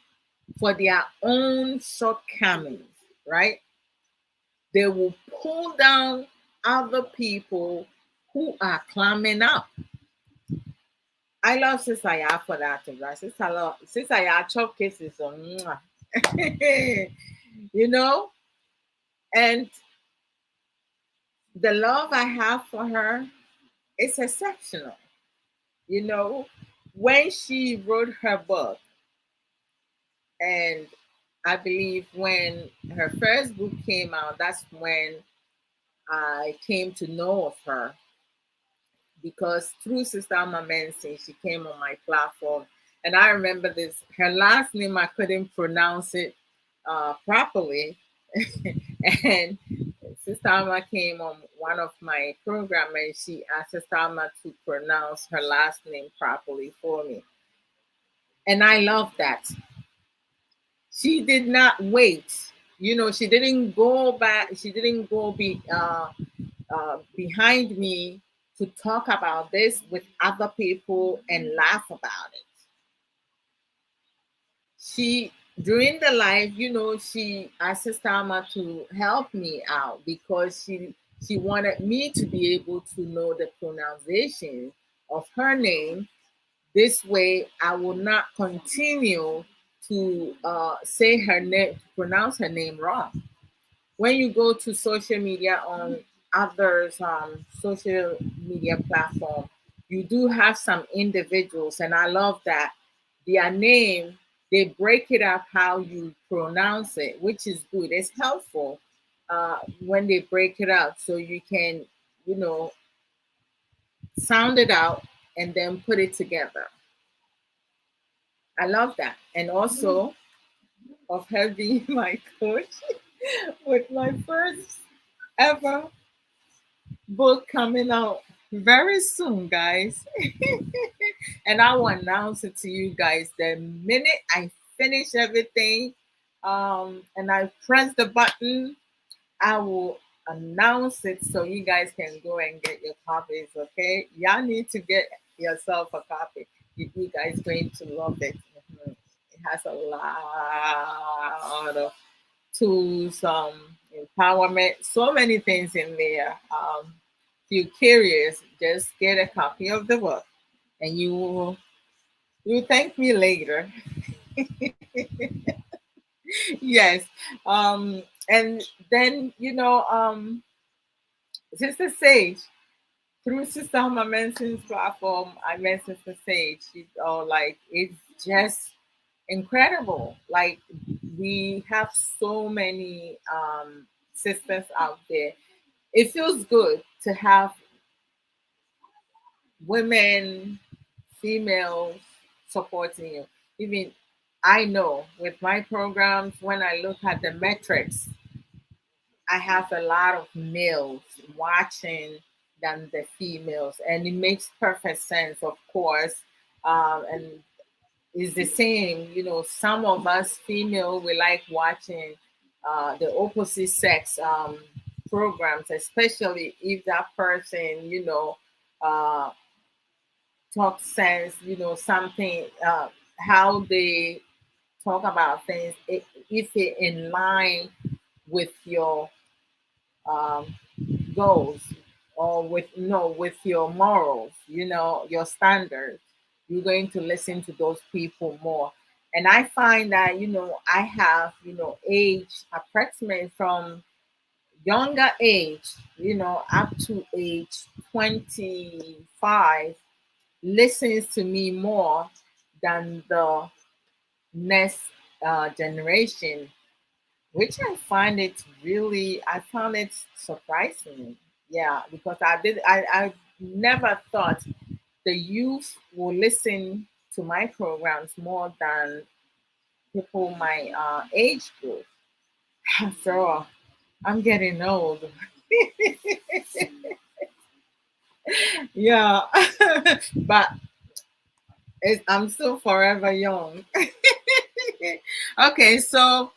for their own shortcomings, right? They will pull down other people who are climbing up. I love Sister for that, right? Sister chop cases, so, you know, and the love I have for her is exceptional. You know, when she wrote her book, and I believe when her first book came out, that's when I came to know of her because through Sister Alma Mensi, she came on my platform. And I remember this, her last name, I couldn't pronounce it properly. And Sister Alma came on one of my programs and she asked Sister Alma to pronounce her last name properly for me. And I love that. She did not wait. She didn't go back. She didn't go behind me to talk about this with other people and laugh about it. She during the live, she asked Stama to help me out because she wanted me to be able to know the pronunciation of her name. This way, I will not continue to say her name, pronounce her name wrong. When you go to social media on others social media platform, you do have some individuals, and I love that their name they break it up how you pronounce it, which is good. It's helpful when they break it up so you can, you know, sound it out and then put it together. I love that, and also of her being my coach with my first ever book coming out very soon, guys. And I will announce it to you guys the minute I finish everything. And I press the button, I will announce it so you guys can go and get your copies. Okay, y'all need to get yourself a copy. You guys going to love it. Mhm. It has a lot of tools, empowerment, so many things in there. If you're curious, just get a copy of the book, and you thank me later. Yes, and then Sister Sage, through Sister Homa Menson's platform, I met Sister Sage. She's all like, it's just incredible. Like, we have so many sisters out there. It feels good to have women, females supporting you. Even I know with my programs, when I look at the metrics, I have a lot of males watching than the females, and it makes perfect sense, of course. And it's the same, some of us female, we like watching the opposite sex programs, especially if that person, uh, talk sense, something, how they talk about things, if it in line with your um, goals, or with no with your morals, your standards, you're going to listen to those people more. And I find that, I have, age approximate from younger age, up to age 25, listens to me more than the next generation, which I found it surprising. Yeah, because I never thought the youth will listen to my programs more than people my age group. After all, I'm getting old. Yeah, but I'm still forever young. Okay, so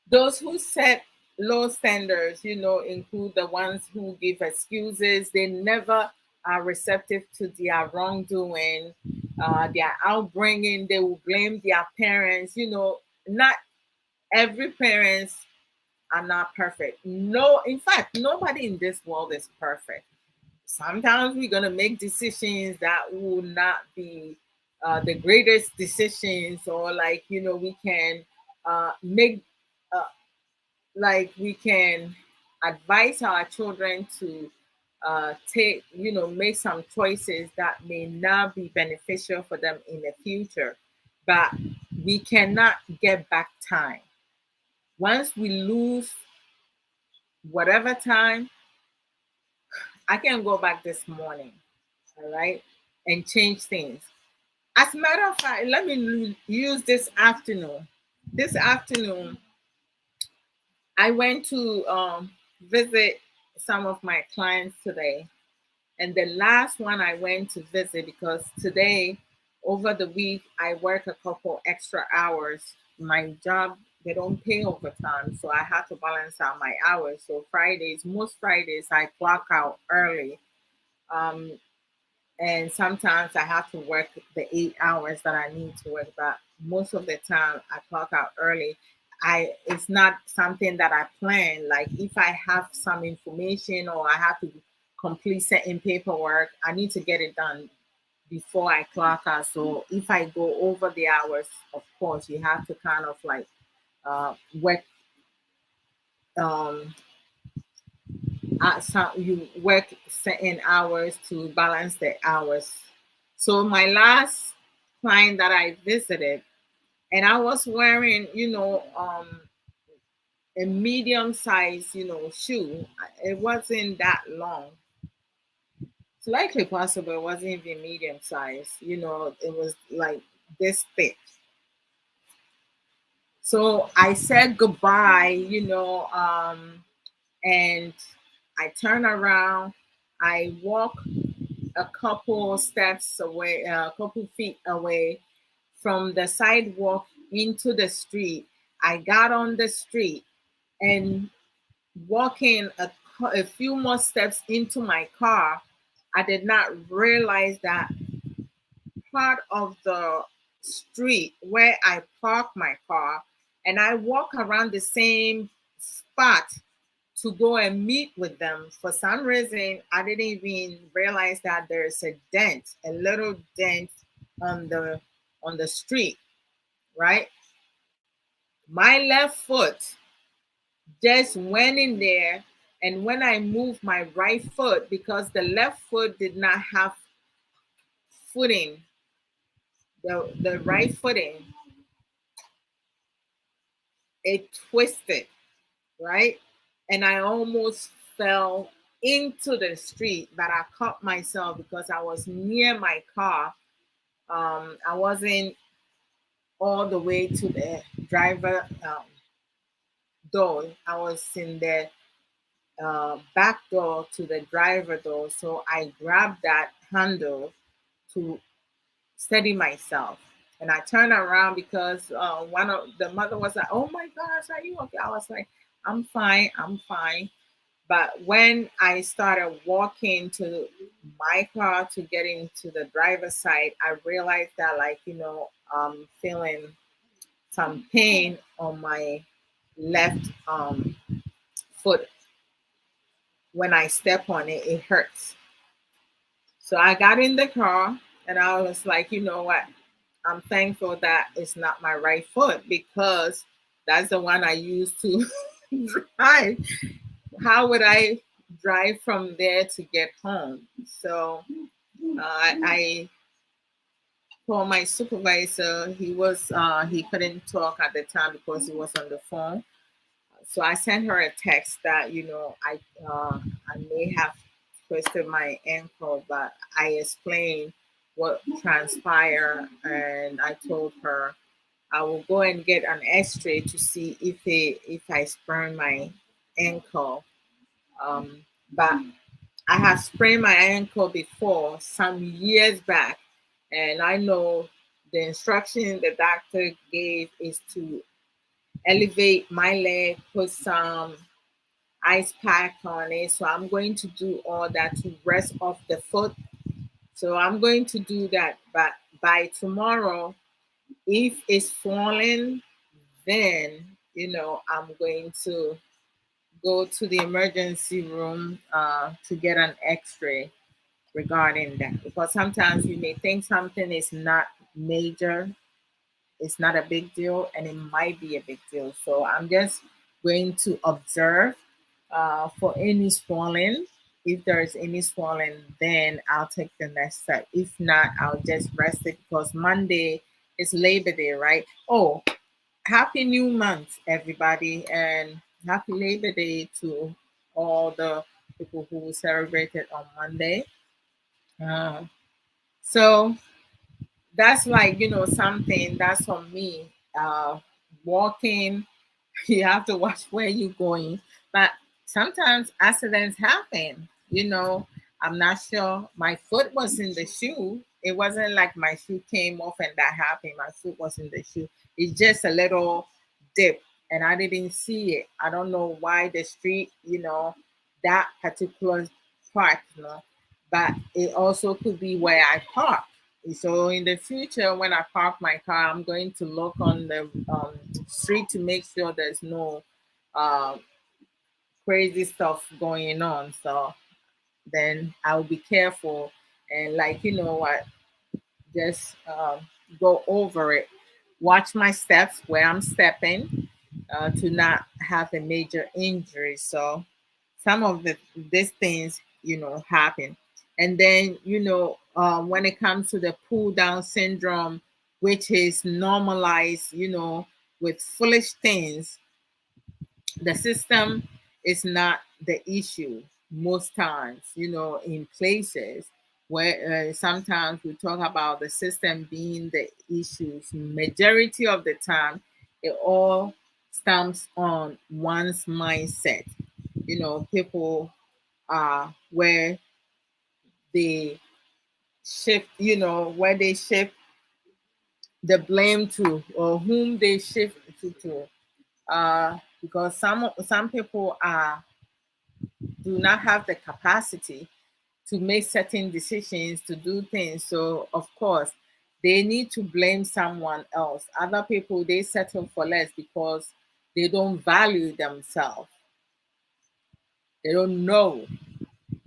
those who set low standards, include the ones who give excuses. They never are receptive to their wrongdoing, their outbringing. They will blame their parents. Not every parents are not perfect. No, in fact, nobody in this world is perfect. Sometimes we're gonna make decisions that will not be the greatest decisions, or like, we can make uh, like we can advise our children to make some choices that may not be beneficial for them in the future, but we cannot get back time. Once we lose whatever time, I can go back this morning, all right, and change things. As a matter of fact, let me use this afternoon. This afternoon, I went to visit some of my clients today. And the last one I went to visit, because today, over the week, I work a couple extra hours. My job, they don't pay overtime, so I have to balance out my hours. So most Fridays, I clock out early. Um, and sometimes I have to work the 8 hours that I need to work, but most of the time I clock out early. It's not something that I plan. Like, if I have some information or I have to complete certain paperwork, I need to get it done before I clock out. So if I go over the hours, of course you have to kind of like work um you work certain hours to balance the hours. So my last client that I visited, and I was wearing, a medium size, shoe. It wasn't that long. It's likely possible it wasn't even medium size. It was like this thick. So I said goodbye, and I turn around. I walk a couple steps away, a couple feet away from the sidewalk into the street. I got on the street and walking a few more steps into my car. I did not realize that part of the street where I park my car, and I walk around the same spot to go and meet with them. For some reason, I didn't even realize that there's a dent, a little dent on the street, right? My left foot just went in there And when I moved my right foot, because the left foot did not have footing, the right footing, it twisted, right? And I almost fell into the street, but I caught myself because I was near my car. I wasn't all the way to the driver door. I was in the back door to the driver door. So I grabbed that handle to steady myself. And I turned around because one of the mother was like, "Oh my gosh, are you okay?" I was like, "I'm fine, I'm fine." But when I started walking to my car to get into the driver's side, I realized that, like, I'm feeling some pain on my left foot. When I step on it, it hurts. So I got in the car and I was like, you know what? I'm thankful that it's not my right foot because that's the one I used to drive. How would I drive from there to get home? So I called my supervisor. He couldn't talk at the time because he was on the phone. So I sent her a text that I may have twisted my ankle, but I explained what transpired, and I told her I will go and get an X-ray to see if I sprained my ankle. But I have sprained my ankle before some years back, and I know the instruction the doctor gave is to elevate my leg, put some ice pack on it. So I'm going to do all that to rest off the foot. So I'm going to do that. But by tomorrow, if it's falling, then I'm going to go to the emergency room to get an X-ray regarding that. Because sometimes you may think something is not major, it's not a big deal, and it might be a big deal. So I'm just going to observe for any swelling. If there is any swelling, then I'll take the next step. If not, I'll just rest it because Monday is Labor Day, right? Oh, happy new month, everybody, and happy Labor Day to all the people who celebrated on Monday. Uh, so that's like something that's for me. Walking, you have to watch where you're going, but sometimes accidents happen. I'm not sure my foot was in the shoe. It wasn't like my shoe came off and that happened. My foot was in the shoe. It's just a little dip and I didn't see it. I don't know why the street, that particular part, but it also could be where I park. So in the future, when I park my car, I'm going to look on the street to make sure there's no uh, crazy stuff going on. So then I'll be careful and, like, what, just go over it. Watch my steps where I'm stepping to not have a major injury. So some of these things, happen. And then, when it comes to the pull down syndrome, which is normalized, with foolish things, the system is not the issue most times, in places where sometimes we talk about the system being the issues. Majority of the time, it all stems on one's mindset. People are where they where they shift the blame to, or whom they shift to. Because some people do not have the capacity to make certain decisions, to do things. So of course they need to blame someone else. Other people, they settle for less because they don't value themselves. They don't know.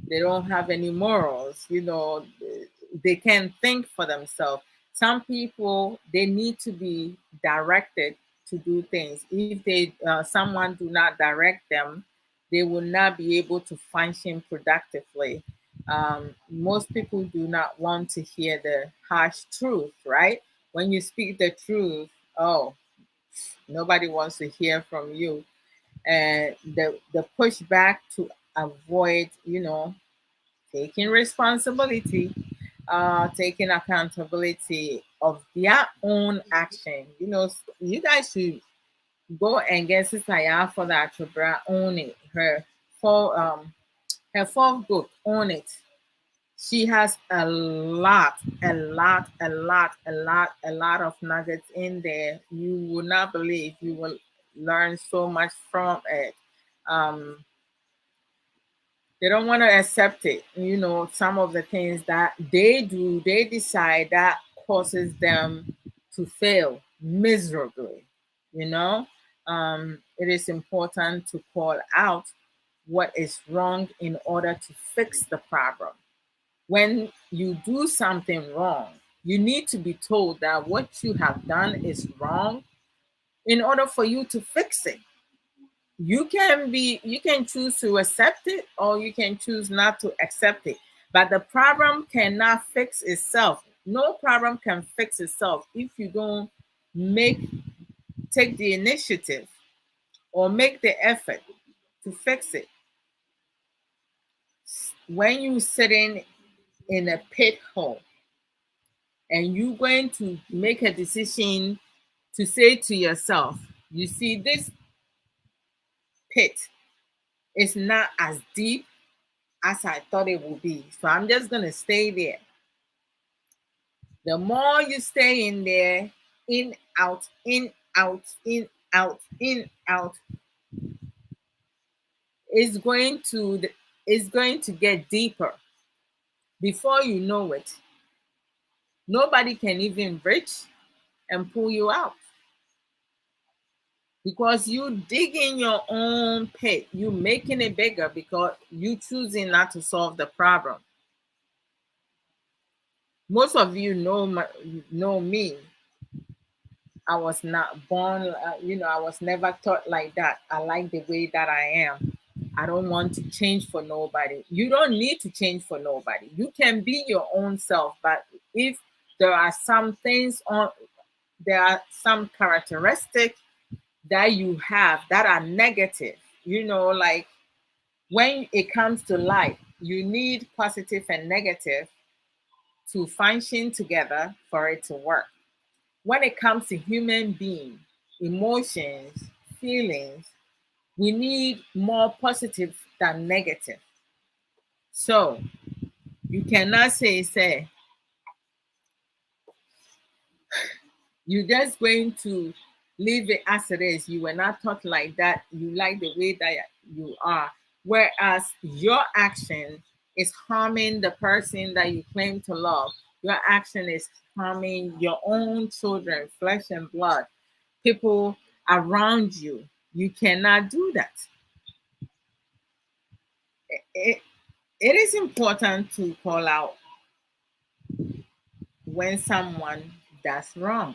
They don't have any morals. They can think for themselves. Some people, they need to be directed to do things. If someone do not direct them, they will not be able to function productively. Most people do not want to hear the harsh truth, right? When you speak the truth, oh, nobody wants to hear from you. And the pushback to avoid, taking responsibility, taking accountability of their own action. You guys should go and get Sister for that own it. Her fourth book, Own It. She has a lot of nuggets in there. You will not believe. You will learn so much from it. Um, they don't want to accept it. Some of the things that they do, they decide that causes them to fail miserably. You know, it is important to call out what is wrong in order to fix the problem. When you do something wrong, you need to be told that what you have done is wrong in order for you to fix it. You can choose to accept it or you can choose not to accept it, but the problem cannot fix itself. No problem can fix itself if you don't make take the initiative or make the effort to fix it. When you sitting in a pit hole and you're going to make a decision to say to yourself, you see, this pit is not as deep as I thought it would be. So I'm just going to stay there. The more you stay in there, in, out, in, out, in, out, in, out, is going to get deeper. Before you know it, nobody can even reach and pull you out because you digging your own pit. You making it bigger because you choosing not to solve the problem. Most of you know me. I was not born, I was never taught like that. I like the way that I am. I don't want to change for nobody. You don't need to change for nobody. You can be your own self, but if there are some things there are some characteristics that you have that are negative, like when it comes to life, you need positive and negative to function together for it to work. When it comes to human being, emotions, feelings, we need more positive than negative. So you cannot say you're just going to leave it as it is. You were not taught like that. You like the way that you are. Whereas your action is harming the person that you claim to love. Your action is harming your own children, flesh and blood, people around you. You cannot do that. It, it is important to call out when someone does wrong.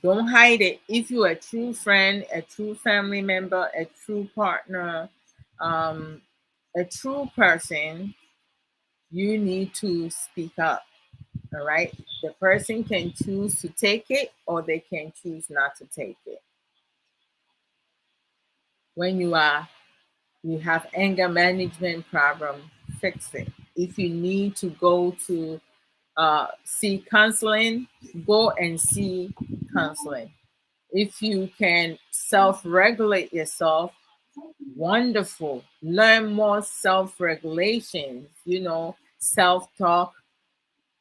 Don't hide it. If you're a true friend, a true family member, a true partner, um, a true person, you need to speak up. All right. The person can choose to take it or they can choose not to take it. When you have anger management problem, fix it. If you need to go to see counseling, go and see counseling. If you can self-regulate yourself, wonderful. Learn more self-regulations, self-talk,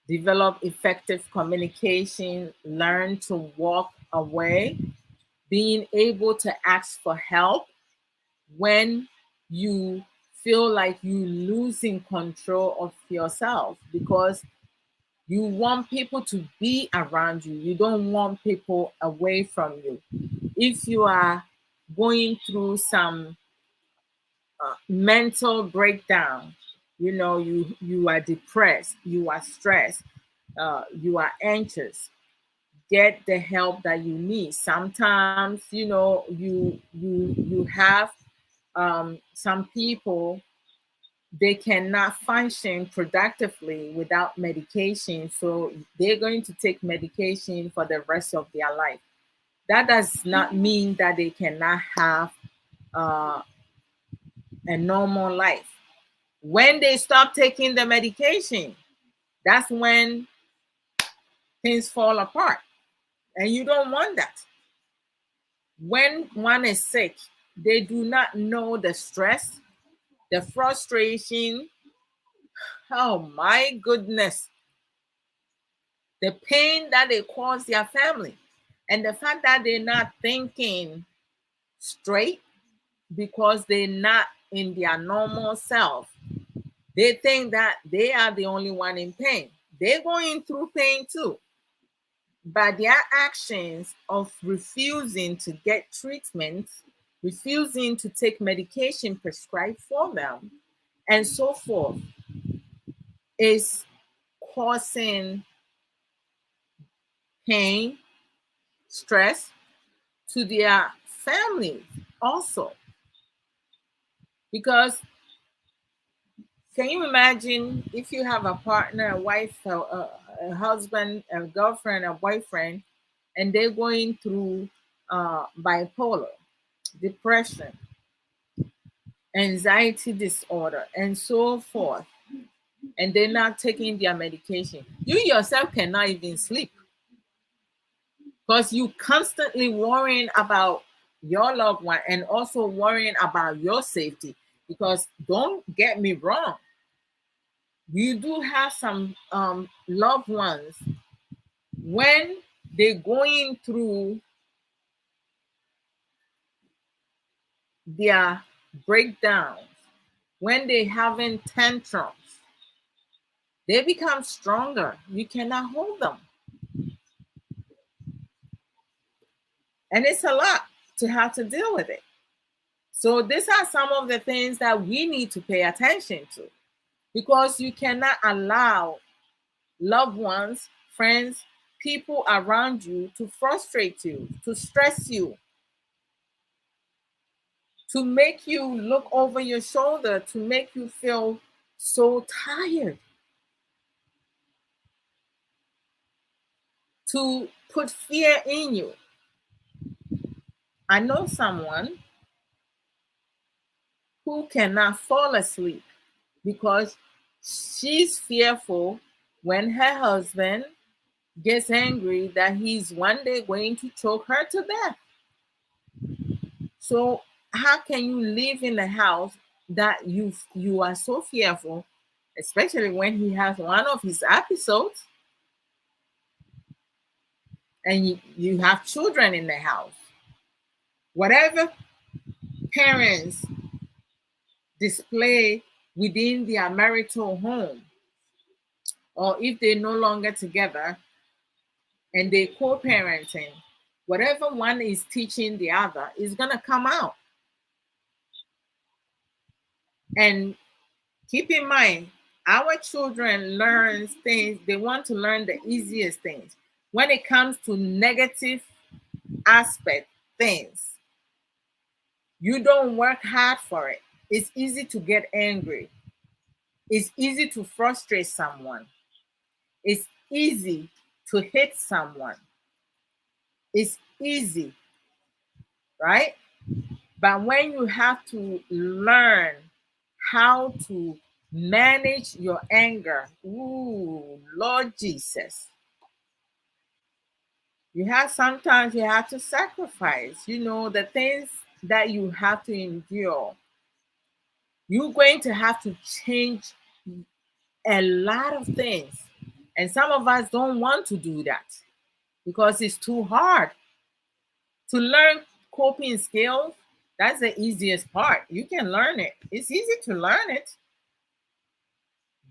develop effective communication, learn to walk away, being able to ask for help when you feel like you losing control of yourself because you want people to be around you. You don't want people away from you. If you are going through some mental breakdown, you are depressed, you are stressed, you are anxious, get the help that you need. Sometimes, you have Some people, they cannot function productively without medication, so they're going to take medication for the rest of their life. That does not mean that they cannot have uh, a normal life. When they stop taking the medication, that's when things fall apart. And you don't want that. When one is sick, they do not know the stress, the frustration. Oh my goodness, the pain that they cause their family, and the fact that they're not thinking straight because they're not in their normal self. They think that they are the only one in pain. They're going through pain too. But their actions of refusing to get treatment, refusing to take medication prescribed for them, and so forth, is causing pain, stress to their families also. Because can you imagine if you have a partner, a wife, a husband, a girlfriend, a boyfriend, and they're going through bipolar, depression, anxiety disorder, and so forth, and they're not taking their medication? You yourself cannot even sleep because you constantly worrying about your loved one and also worrying about your safety. Because don't get me wrong, you do have some loved ones when they're going through their breakdowns, when they having tantrums, they become stronger. You cannot hold them. And it's a lot to have to deal with it. So these are some of the things that we need to pay attention to, because you cannot allow loved ones, friends, people around you to frustrate you, to stress you, to make you look over your shoulder, to make you feel so tired, to put fear in you. I know someone who cannot fall asleep because she's fearful when her husband gets angry that he's one day going to choke her to death. So how can you live in a house that you are so fearful, especially when he has one of his episodes and you have children in the house? Whatever parents display within their marital home, or if they're no longer together and they're co-parenting, whatever one is teaching the other is going to come out. And keep in mind, our children learn things, they want to learn the easiest things. When it comes to negative aspect things, you don't work hard for it. It's easy to get angry. It's easy to frustrate someone. It's easy to hit someone. It's easy, right? But when you have to learn how to manage your anger, ooh, Lord Jesus, sometimes you have to sacrifice, the things that you have to endure. You're going to have to change a lot of things. And some of us don't want to do that because it's too hard. To learn coping skills, that's the easiest part. You can learn it. It's easy to learn it.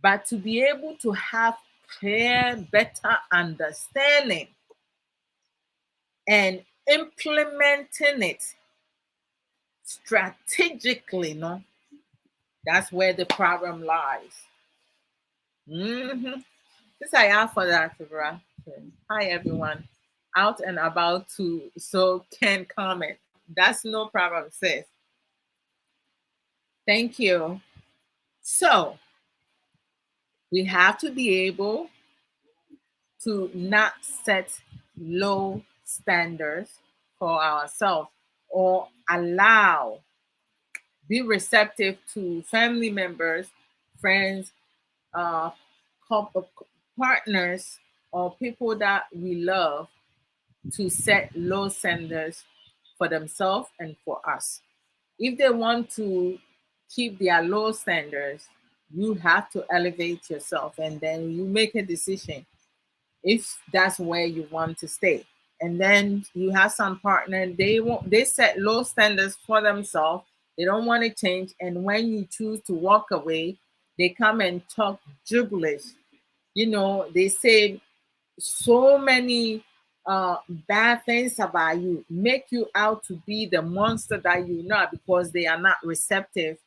But to be able to have clear, better understanding and implementing it strategically, no, that's where the problem lies. This I have for that, Bra. Hi everyone. Out and about too, so can comment. That's no problem, sis. Thank you. So we have to be able to not set low standards for ourselves, or be receptive to family members, friends, uh, couple, partners, or people that we love to set low standards for themselves and for us. If they want to keep their low standards, you have to elevate yourself, and then you make a decision if that's where you want to stay. And then you have some partner, they set low standards for themselves. They don't want to change. And when you choose to walk away, they come and talk gibberish. They say so many bad things about you, make you out to be the monster that you're not, because they are not receptive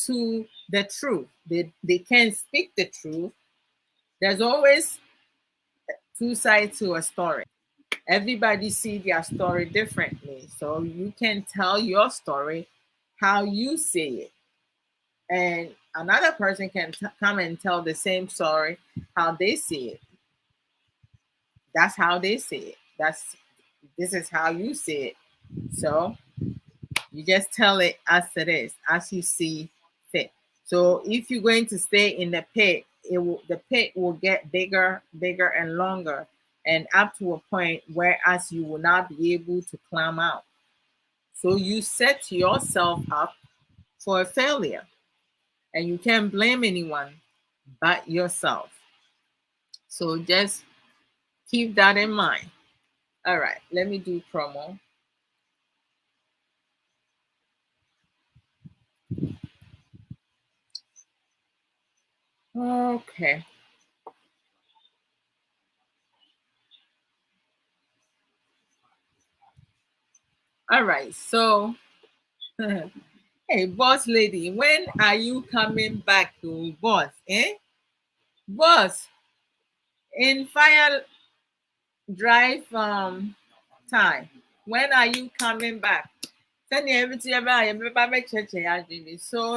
to the truth. They can't speak the truth. There's always two sides to a story. Everybody see their story differently. So you can tell your story how you see it. And another person can come and tell the same story how they see it. That's how they see it. This is how you see it. So you just tell it as it is, as you see fit. So if you're going to stay in the pit, the pit will get bigger, bigger and longer, and up to a point where as you will not be able to climb out. So you set yourself up for a failure, and you can't blame anyone but yourself. So just keep that in mind. All right, let me do promo. Okay. All right. So, hey, boss lady, when are you coming back to boss? Eh? Boss, in fire drive time, when are you coming back? So,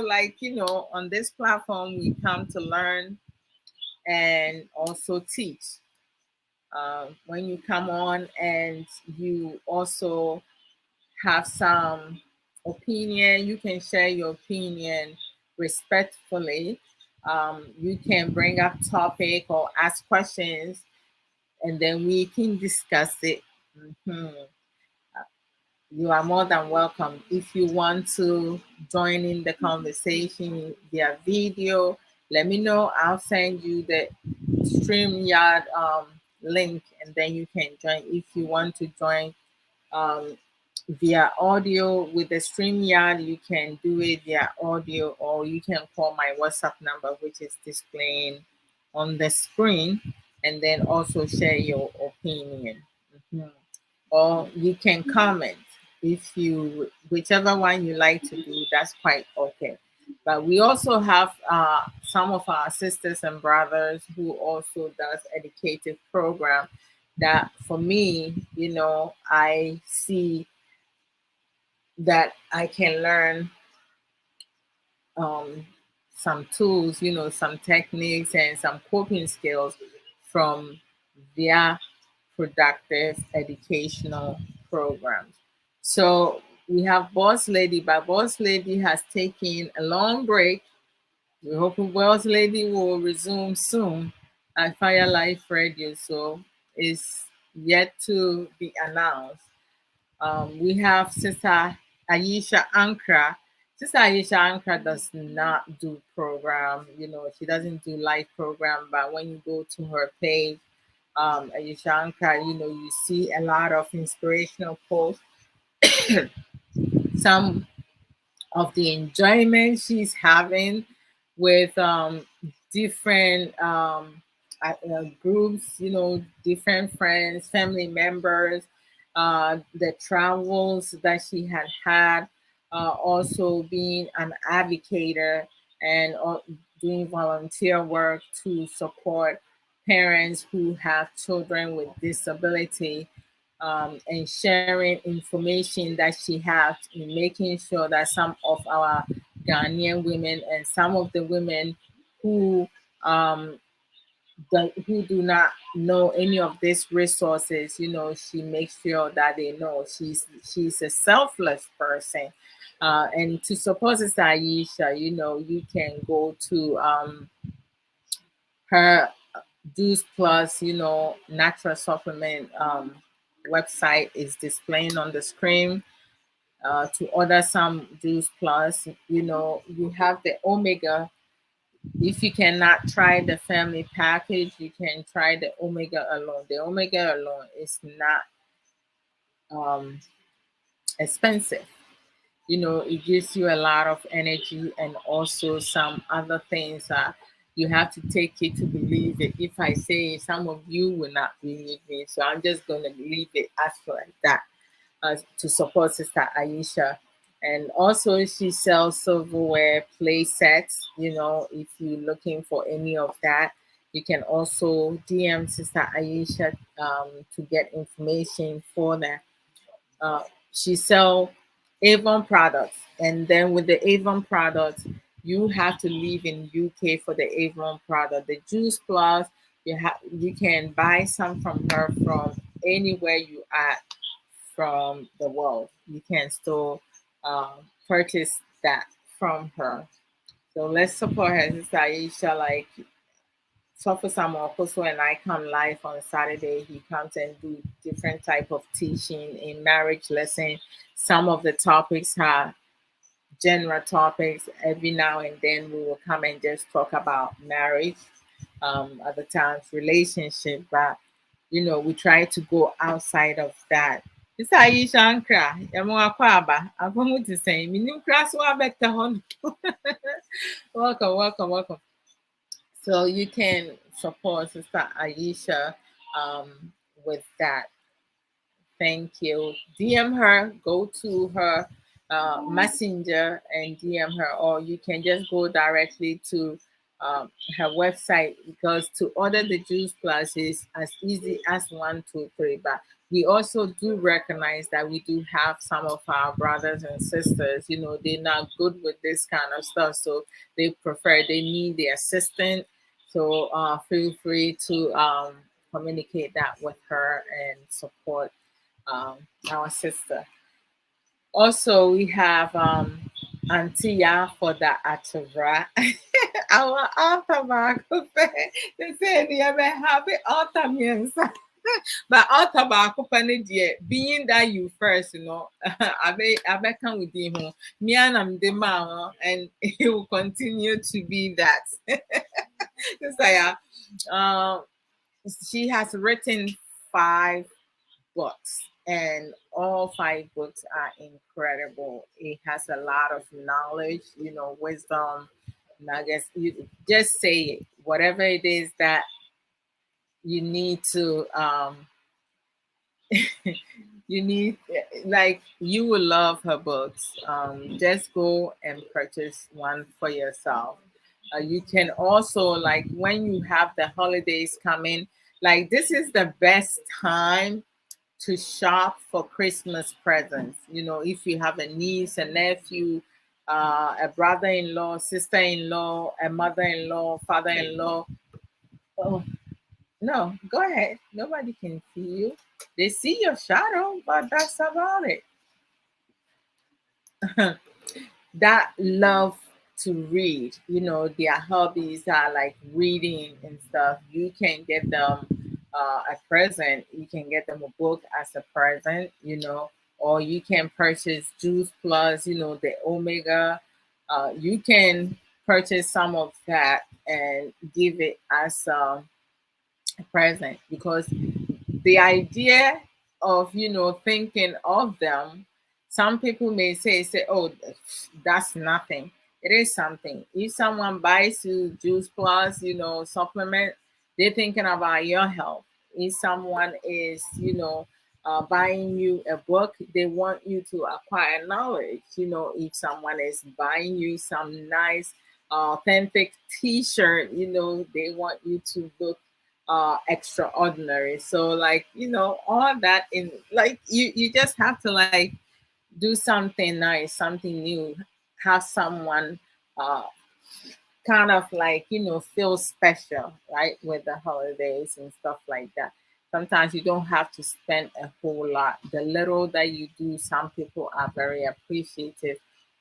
like, on this platform, we come to learn and also teach. When you come on and you also have some opinion, you can share your opinion respectfully. You can bring up topic or ask questions, and then we can discuss it. Mhm. You are more than welcome. If you want to join in the conversation via video, let me know. I'll send you the StreamYard link, and then you can join. If you want to join um, via audio with the StreamYard, you can do it via audio, or you can call my WhatsApp number, which is displaying on the screen, and then also share your opinion. Mhm. Or you can comment if you, whichever one you like to do, that's quite okay. But we also have some of our sisters and brothers who also does educative program that for me, I see that I can learn um, some tools, some techniques and some coping skills from their productive educational programs. So we have Boss Lady, but Boss Lady has taken a long break. We hope Boss Lady will resume soon at Fire Life Radio. So it's yet to be announced. We have Sister Aisha Ankra. Sister Aisha Ankra does not do program. She doesn't do live program. But when you go to her page, Aisha Ankra, you see a lot of inspirational posts. Some of the enjoyment she's having with different groups, different friends, family members, the travels that she had, also being an advocate and doing volunteer work to support parents who have children with disability, and sharing information that she has in making sure that some of our Ghanaian women, and some of the women who um, who do not know any of these resources, she makes sure that they know she's a selfless person. And to support Sister Aisha, you can go to her Juice Plus, natural supplement website is displaying on the screen. To order some Juice Plus, you have the Omega. If you cannot try the family package, you can try the Omega alone. The Omega alone is not um, expensive. It gives you a lot of energy, and also some other things. You have to take it to believe it. If I say it, some of you will not believe me, so I'm just going to leave it as like that, to support Sister Aisha. And also, she sells silverware play sets. If you're looking for any of that, you can also DM Sister Aisha to get information for that. Uh, she sell Avon products, and then with the Avon products, you have to live in UK for the Avon product. The Juice Plus, you can buy some from her from anywhere you are from the world. You can still purchase that from her. So let's support her. Sister Aisha, like Suffer Samuel Koso and I come live on Saturday. He comes and do different type of teaching in marriage lesson. Some of the topics are general topics. Every now and then we will come and just talk about marriage. Other times relationship, but we try to go outside of that. This Aisha Ankra, Yamuakwaba, Abamu to say, Minim Kraswa Bekta. Welcome, welcome, welcome. So you can support Sister Aisha with that. Thank you. DM her, go to her messenger and DM her, or you can just go directly to her website, because to order the Juice Plus is as easy as 1, 2, 3. But we also do recognize that we do have some of our brothers and sisters, they're not good with this kind of stuff. So they need the assistant. So feel free to communicate that with her and support our sister. Also, we have Antia for the Atavra. Our author, Marco. They say they have a happy author, means. But author, Marco, being that you first, I bet come with him. Me and I'm the man, and he will continue to be that. So, she has written 5 books, and all 5 books are incredible. It has a lot of knowledge, wisdom, nuggets. You just say it, whatever it is that you need to you need, like, you will love her books. Just go and purchase one for yourself. You can also, like, when you have the holidays coming, like, this is the best time to shop for Christmas presents. If you have a niece, a nephew, a brother in law, sister in law, a mother in law, father in law. Oh, no, go ahead. Nobody can see you. They see your shadow, but that's about it. That love to read, their hobbies are like reading and stuff. You can get them a present. You can get them a book as a present, or you can purchase Juice Plus, the Omega. You can purchase some of that and give it as present, because the idea of thinking of them, some people may say, oh, that's nothing. It is something. If someone buys you Juice Plus, supplement, they're thinking about your health. If someone is buying you a book, they want you to acquire knowledge. If someone is buying you some nice authentic t-shirt, they want you to look extraordinary. So, like, all that, in like, you just have to, like, do something nice, something new. have someone uh, kind of like, feel special, right, with the holidays and stuff like that. Sometimes you don't have to spend a whole lot. The little that you do, some people are very appreciative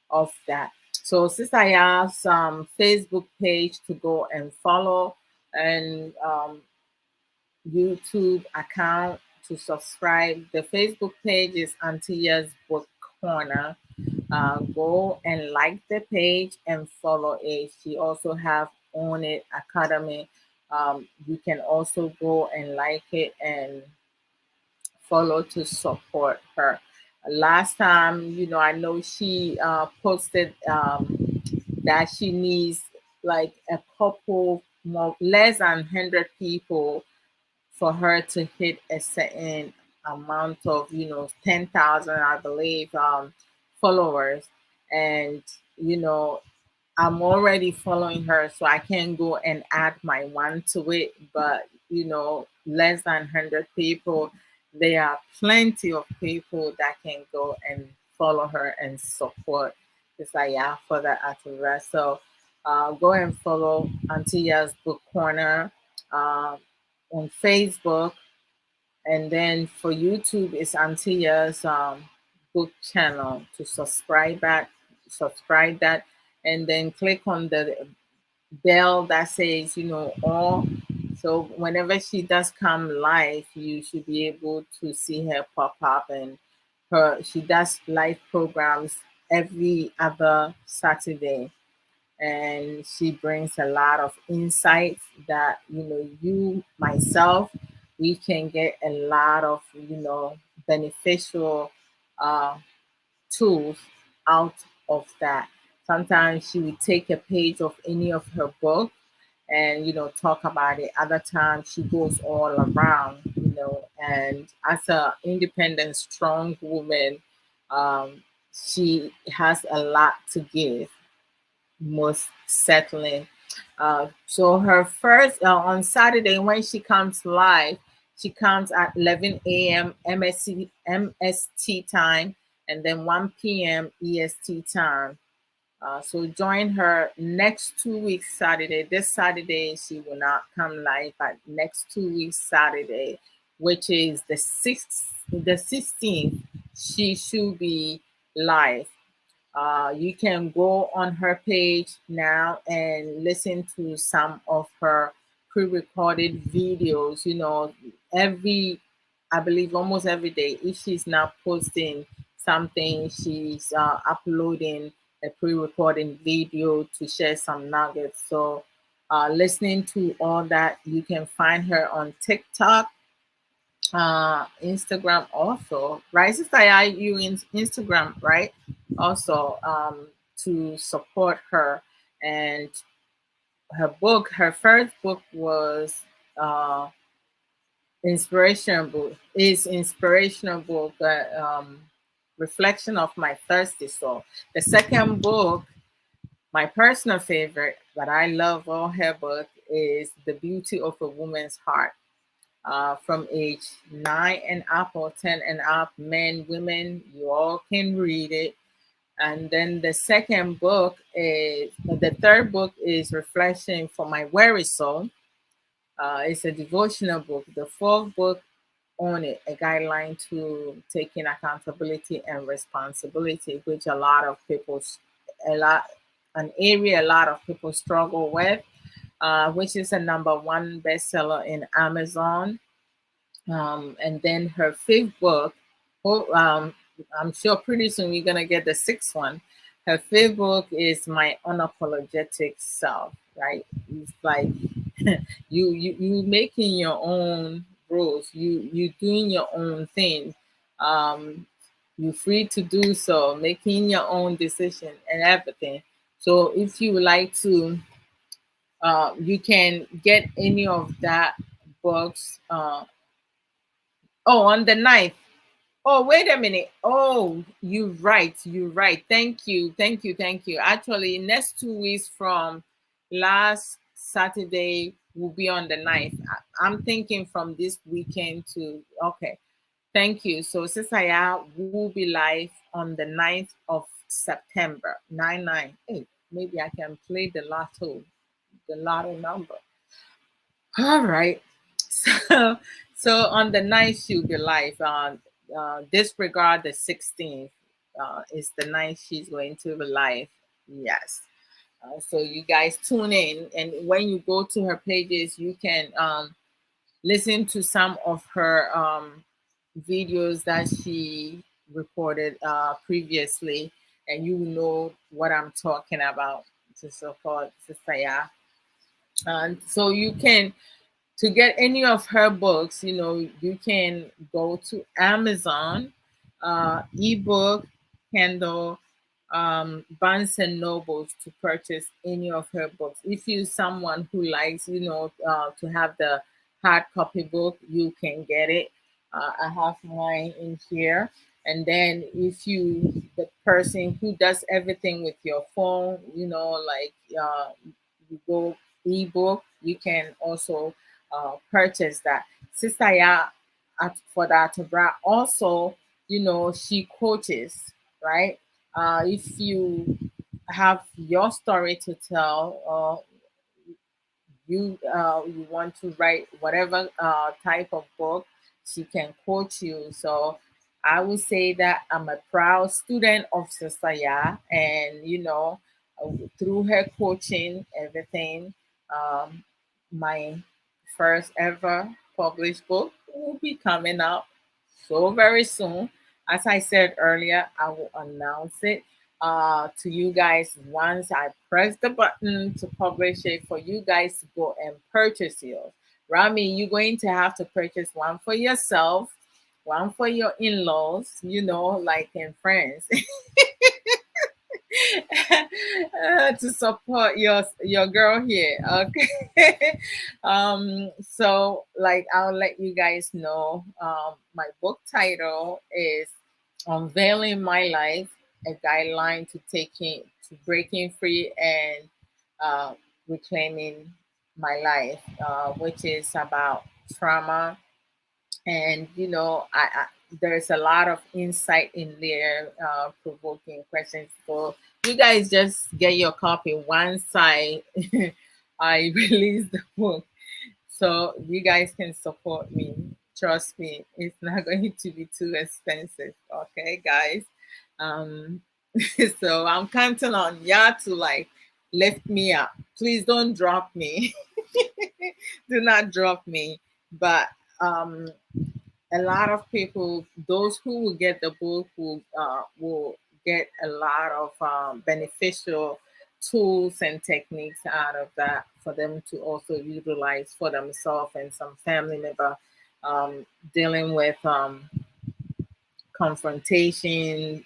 of that. So since I have some Facebook page to go and follow, and YouTube account to subscribe. The Facebook page is Antia's Book Corner. Go and like the page and follow it. She also have On It Academy. You can also go and like it and follow to support her. Last time, I know she posted that she needs like a couple more, less than 100 people for her to hit a certain amount of 10,000, I believe, followers. And you know I'm already following her, so I can go and add my one to it. But less than 100 people, there are plenty of people that can go and follow her and support Isaiah for the Atura. So go and follow Antia's Book Corner on Facebook, and then for YouTube, it's Antia's book channel. To subscribe that, and then click on the bell that says, all. So whenever she does come live, you should be able to see her pop up. And she does live programs every other Saturday, and she brings a lot of insights that you, myself, we can get a lot of beneficial uh, tools out of that. Sometimes she would take a page of any of her book and talk about it. Other times she goes all around, and as a independent strong woman, she has a lot to give, most certainly. So her first on Saturday when she comes live, she comes at 11 a.m. MST time, and then 1 p.m. EST time. So join her next 2 weeks Saturday. This Saturday she will not come live, but next 2 weeks Saturday, which is the 16th, she should be live. You can go on her page now and listen to some of her pre-recorded videos. I believe almost every day, if she's not posting something, she's uploading a pre-recorded video to share some nuggets. So listening to all that, you can find her on TikTok, Instagram also, right? Sister, you in Instagram, right? Also, to support her. And her first book was inspirational book, Reflection of My Thirsty Soul. The second book, my personal favorite, but I love all her book, is The Beauty of a Woman's Heart. From age 9 and up or 10 and up, men, women, you all can read it. And then the third book is Reflection for My Weary Soul. It's a devotional book. The fourth book, On It, a guideline to taking accountability and responsibility, which an area a lot of people struggle with, which is a #1 bestseller in Amazon. And then her fifth book, oh, I'm sure pretty soon we're gonna get the sixth one. Her fifth book is My Unapologetic Self, right? It's like you making your own rules, you doing your own thing. You're free to do so, making your own decision and everything. So if you would like to, you can get any of that books. Oh, on the ninth. Oh, wait a minute. Oh, you're right. You're right. Thank you. Thank you. Thank you. Actually, next 2 weeks from last Saturday will be on the ninth. I'm thinking from this weekend to, okay. Thank you. So Sisaya will be live on the 9th of September 998. Maybe I can play the lotto number. All right. So, so on the night she'll be live. Disregard the 16th. Is the night she's going to be live. Yes. So you guys tune in, and when you go to her pages, you can listen to some of her videos that she recorded previously, and you will know what I'm talking about to support Sister Ya. And so you can, to get any of her books, you can go to Amazon, ebook, Kindle, Barnes and Nobles to purchase any of her books. If you're someone who likes, to have the hard copy book, you can get it. I have mine in here. And then if the person who does everything with your phone, like you go ebook, you can also purchase that. Sister Ya for that also, she coaches, right? If you have your story to tell, you want to write whatever type of book, she can coach you. So I would say that I'm a proud student of Sister Ya, and through her coaching, everything, um, my first ever published book will be coming out so very soon. As I said earlier, I will announce it to you guys once I press the button to publish it for you guys to go and purchase yours. Rami, you're going to have to purchase one for yourself, one for your in-laws, like and friends. To support your girl here. Okay. So like I'll let you guys know. My book title is Unveiling My Life, a guideline to breaking free and uh, reclaiming my life, which is about trauma. And there's a lot of insight in there, provoking questions. So you guys just get your copy once I release the book, so you guys can support me. Trust me, it's not going to be too expensive. Okay, guys. um so I'm counting on y'all to like lift me up. Please don't drop me. Do not drop me. But um a lot of people, those who will get the book, will get a lot of beneficial tools and techniques out of that for them to also utilize for themselves and some family member dealing with confrontation,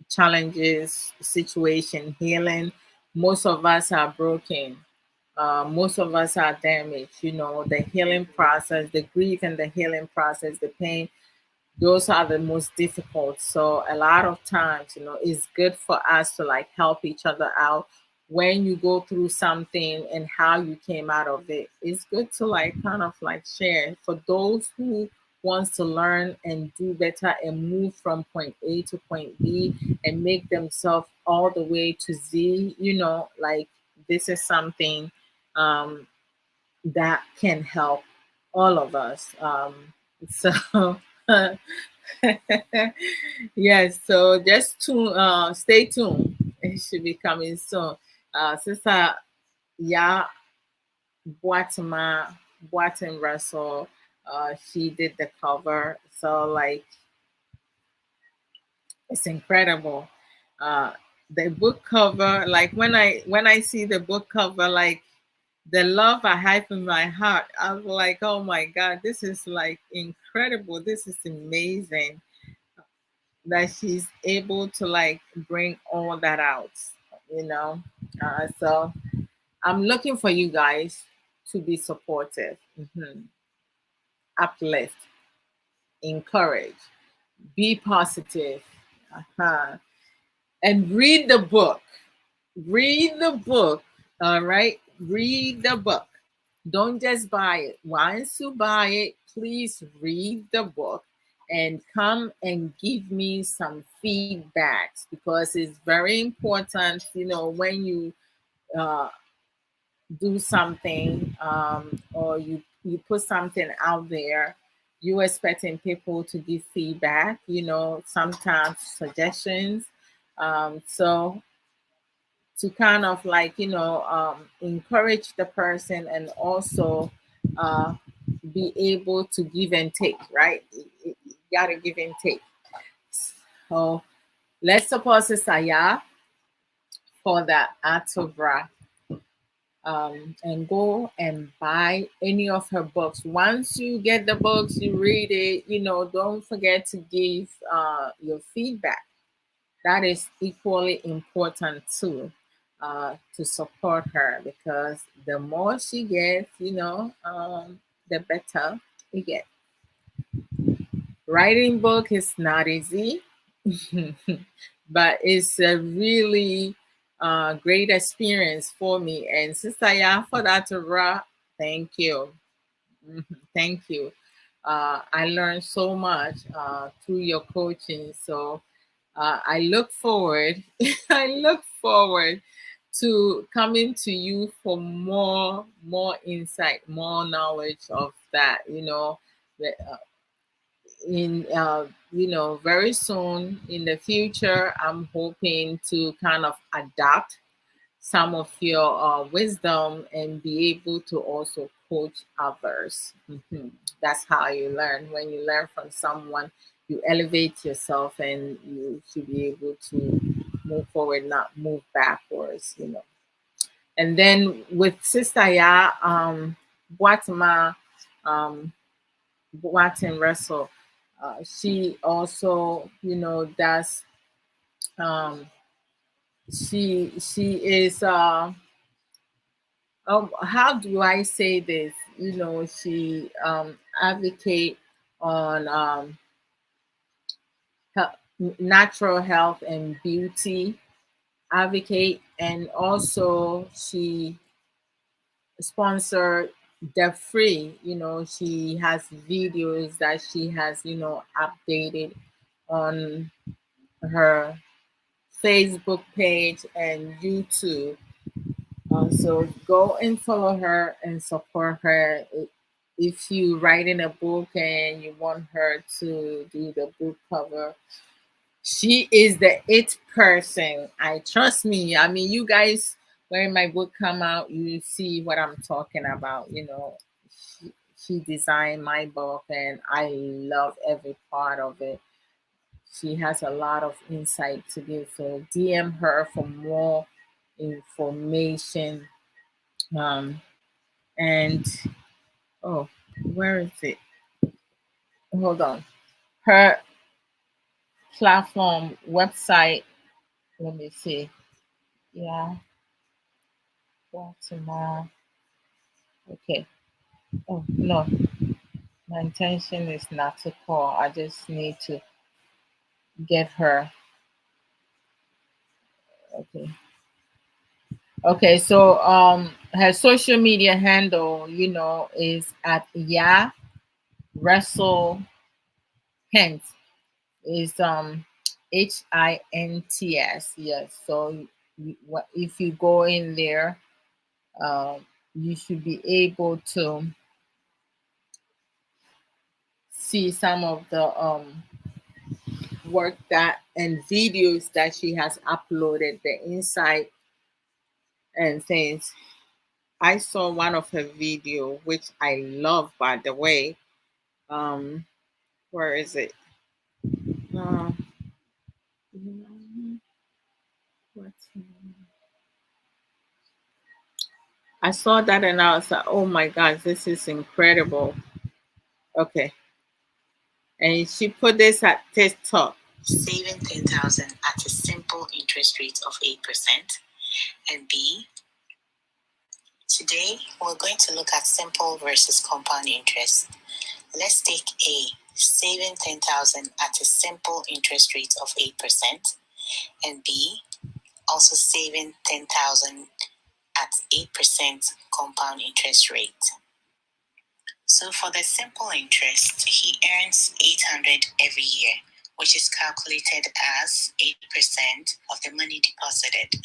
challenges, situation, healing. Most of us are broken. Most of us are damaged. The healing process, the grief and the healing process, the pain, those are the most difficult. So a lot of times, it's good for us to like help each other out when you go through something and how you came out of it. It's good to like kind of like share for those who wants to learn and do better and move from point A to point B and make themselves all the way to Z. Like this is something um, that can help all of us. So yes, so stay tuned. It should be coming soon. Sister Ya Boatin Russell, she did the cover. So like it's incredible. Uh the book cover, like when I see the book cover, like the love I have in my heart, I was like, oh my God, this is like incredible. This is amazing that she's able to like bring all that out, you know. So I'm looking for you guys to be supportive, uplift, encourage, be positive, uh-huh. And read the book. Read the book. All right. Read the book. Don't just buy it. Once you buy it, please read the book and come and give me some feedbacks, because it's very important, when you uh, do something, or you put something out there, you expecting people to give feedback, sometimes suggestions. So to kind of like, encourage the person, and also uh, be able to give and take, right? You gotta give and take. So let's suppose it's Aya for the Atobra, and go and buy any of her books. Once you get the books, you read it, don't forget to give your feedback. That is equally important too, to support her, because the more she gets, the better we get. Writing book is not easy, but it's a really great experience for me. And Sister Ya, for that, thank you. Thank you. I learned so much through your coaching. So I look forward, I look forward to coming to you for more insight, more knowledge of that. In very soon in the future, I'm hoping to kind of adapt some of your wisdom and be able to also coach others. That's how you learn. When you learn from someone, you elevate yourself, and you should be able to move forward, not move backwards. And then with Sister Ya, Guatemala, um, Watson Russell, she also, does. Um, she is. How do I say this? She advocate on natural health and beauty advocate, and also she sponsored the free. She has videos that she has updated on her Facebook page and YouTube. So go and follow her and support her. If you writing a book and you want her to do the book cover, she is the it person. I trust me. I mean, you guys, when my book come out, you see what I'm talking about. She designed my book, and I love every part of it. She has a lot of insight to give. So DM her for more information. Um, and oh, where is it? Hold on. Her platform website. Let me see. Yeah, Guatemala. Okay. Oh no, my intention is not to call. I just need to get her. Okay. Okay. So her social media handle, is at Ya Wrestle Hence. Is HINTS. Yes. So if you go in there, you should be able to see some of the work that and videos that she has uploaded, the insight and things. I saw one of her video, which I love, by the way. Um, where is it? Uh, what's I saw that and I was like, oh my gosh, this is incredible. Okay. And she put this at TikTok. Saving 10,000 at a simple interest rate of 8%. And B, today we're going to look at simple versus compound interest. Let's take A, saving 10,000 at a simple interest rate of 8%. And B, also saving 10,000 at 8% compound interest rate. So for the simple interest, he earns 800 every year, which is calculated as 8% of the money deposited.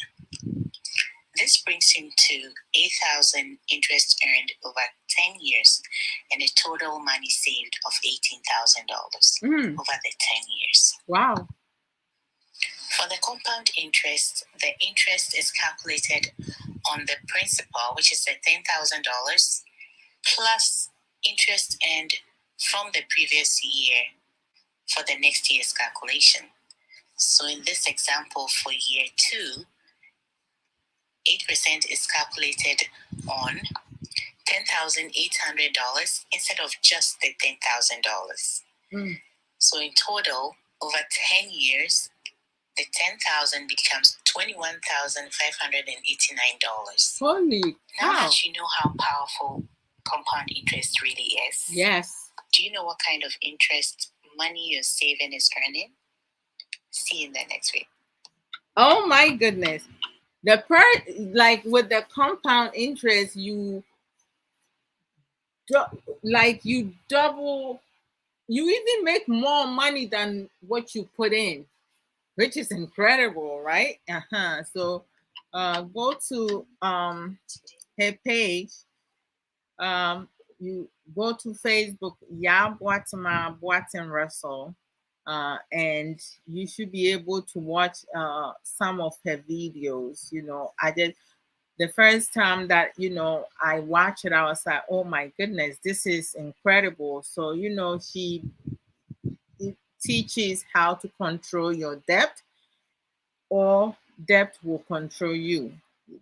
This brings him to 8,000 interest earned over 10 years and a total money saved of $18,000 over the 10 years. Wow. For the compound interest, the interest is calculated on the principal, which is the $10,000, plus interest earned from the previous year for the next year's calculation. So in this example, for year 2, 8% is calculated on $10,800 instead of just the $10,000. So in total, over 10 years, the $10,000 becomes $21,589. Holy cow. Now that you know how powerful compound interest really is, yes. Do you know what kind of interest money you're saving is earning? See you in the next week. Oh my goodness. The like with the compound interest, you double, you even make more money than what you put in, which is incredible, right? So go to her page. You go to Facebook, Boatima Boatin Russell, and you should be able to watch some of her videos. I did the first time that I watched it, I was like, oh my goodness, this is incredible. So she teaches how to control your debt, or debt will control you.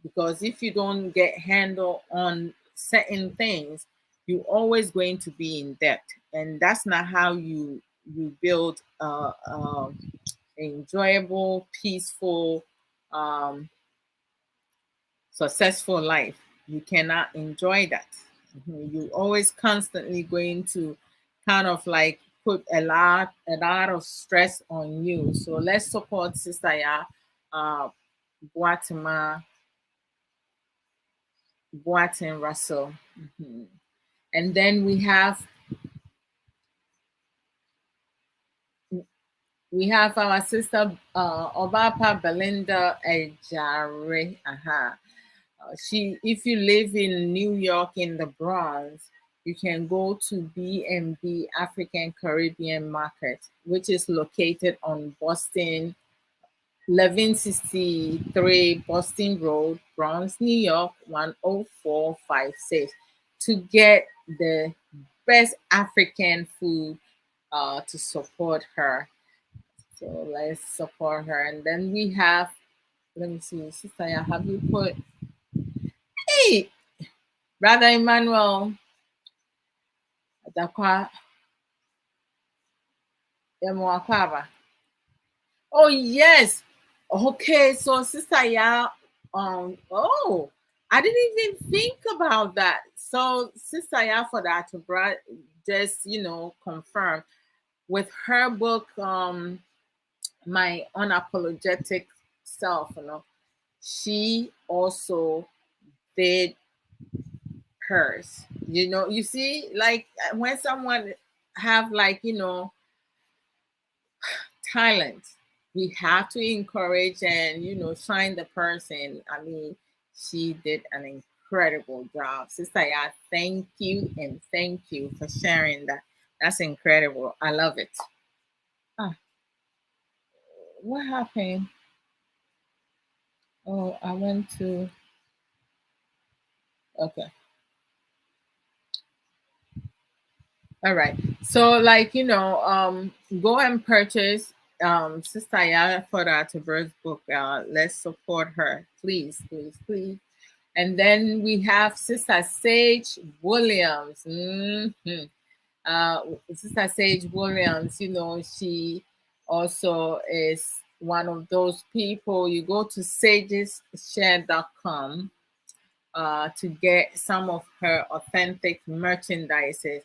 Because if you don't get handle on certain things, you're always going to be in debt, and that's not how you build enjoyable, peaceful, successful life. You cannot enjoy that. You're always constantly going to kind of like put a lot of stress on you. So let's support Sister Ya, Guatemala, Boatin Russell. And then we have our sister Obapa Belinda Ejare. If you live in New York in the Bronx, you can go to B&B African Caribbean Market, which is located on Boston 1163 Boston Road, Bronx, New York 10456, to get the best African food to support her. So let's support her. And then we have, let me see, Sister, have you put, hey, Brother Emmanuel, Adakwa, Emuakwaba. Oh, yes. Okay, so Sister Ya, oh, I didn't even think about that. So Sister Ya, for that, to just confirm with her book, My Unapologetic Self. She also did hers. You see, like when someone have like talent, we have to encourage and shine the person. I mean, she did an incredible job. Sister Ya, thank you, and thank you for sharing that. That's incredible. I love it. Ah, what happened? Oh, I went to, okay. All right. So like, go and purchase Sister Yara Fora to Bird's book. Let's support her. Please, please, please. And then we have Sister Sage Williams. Sister Sage Williams, she also is one of those people. You go to sageshare.com to get some of her authentic merchandises.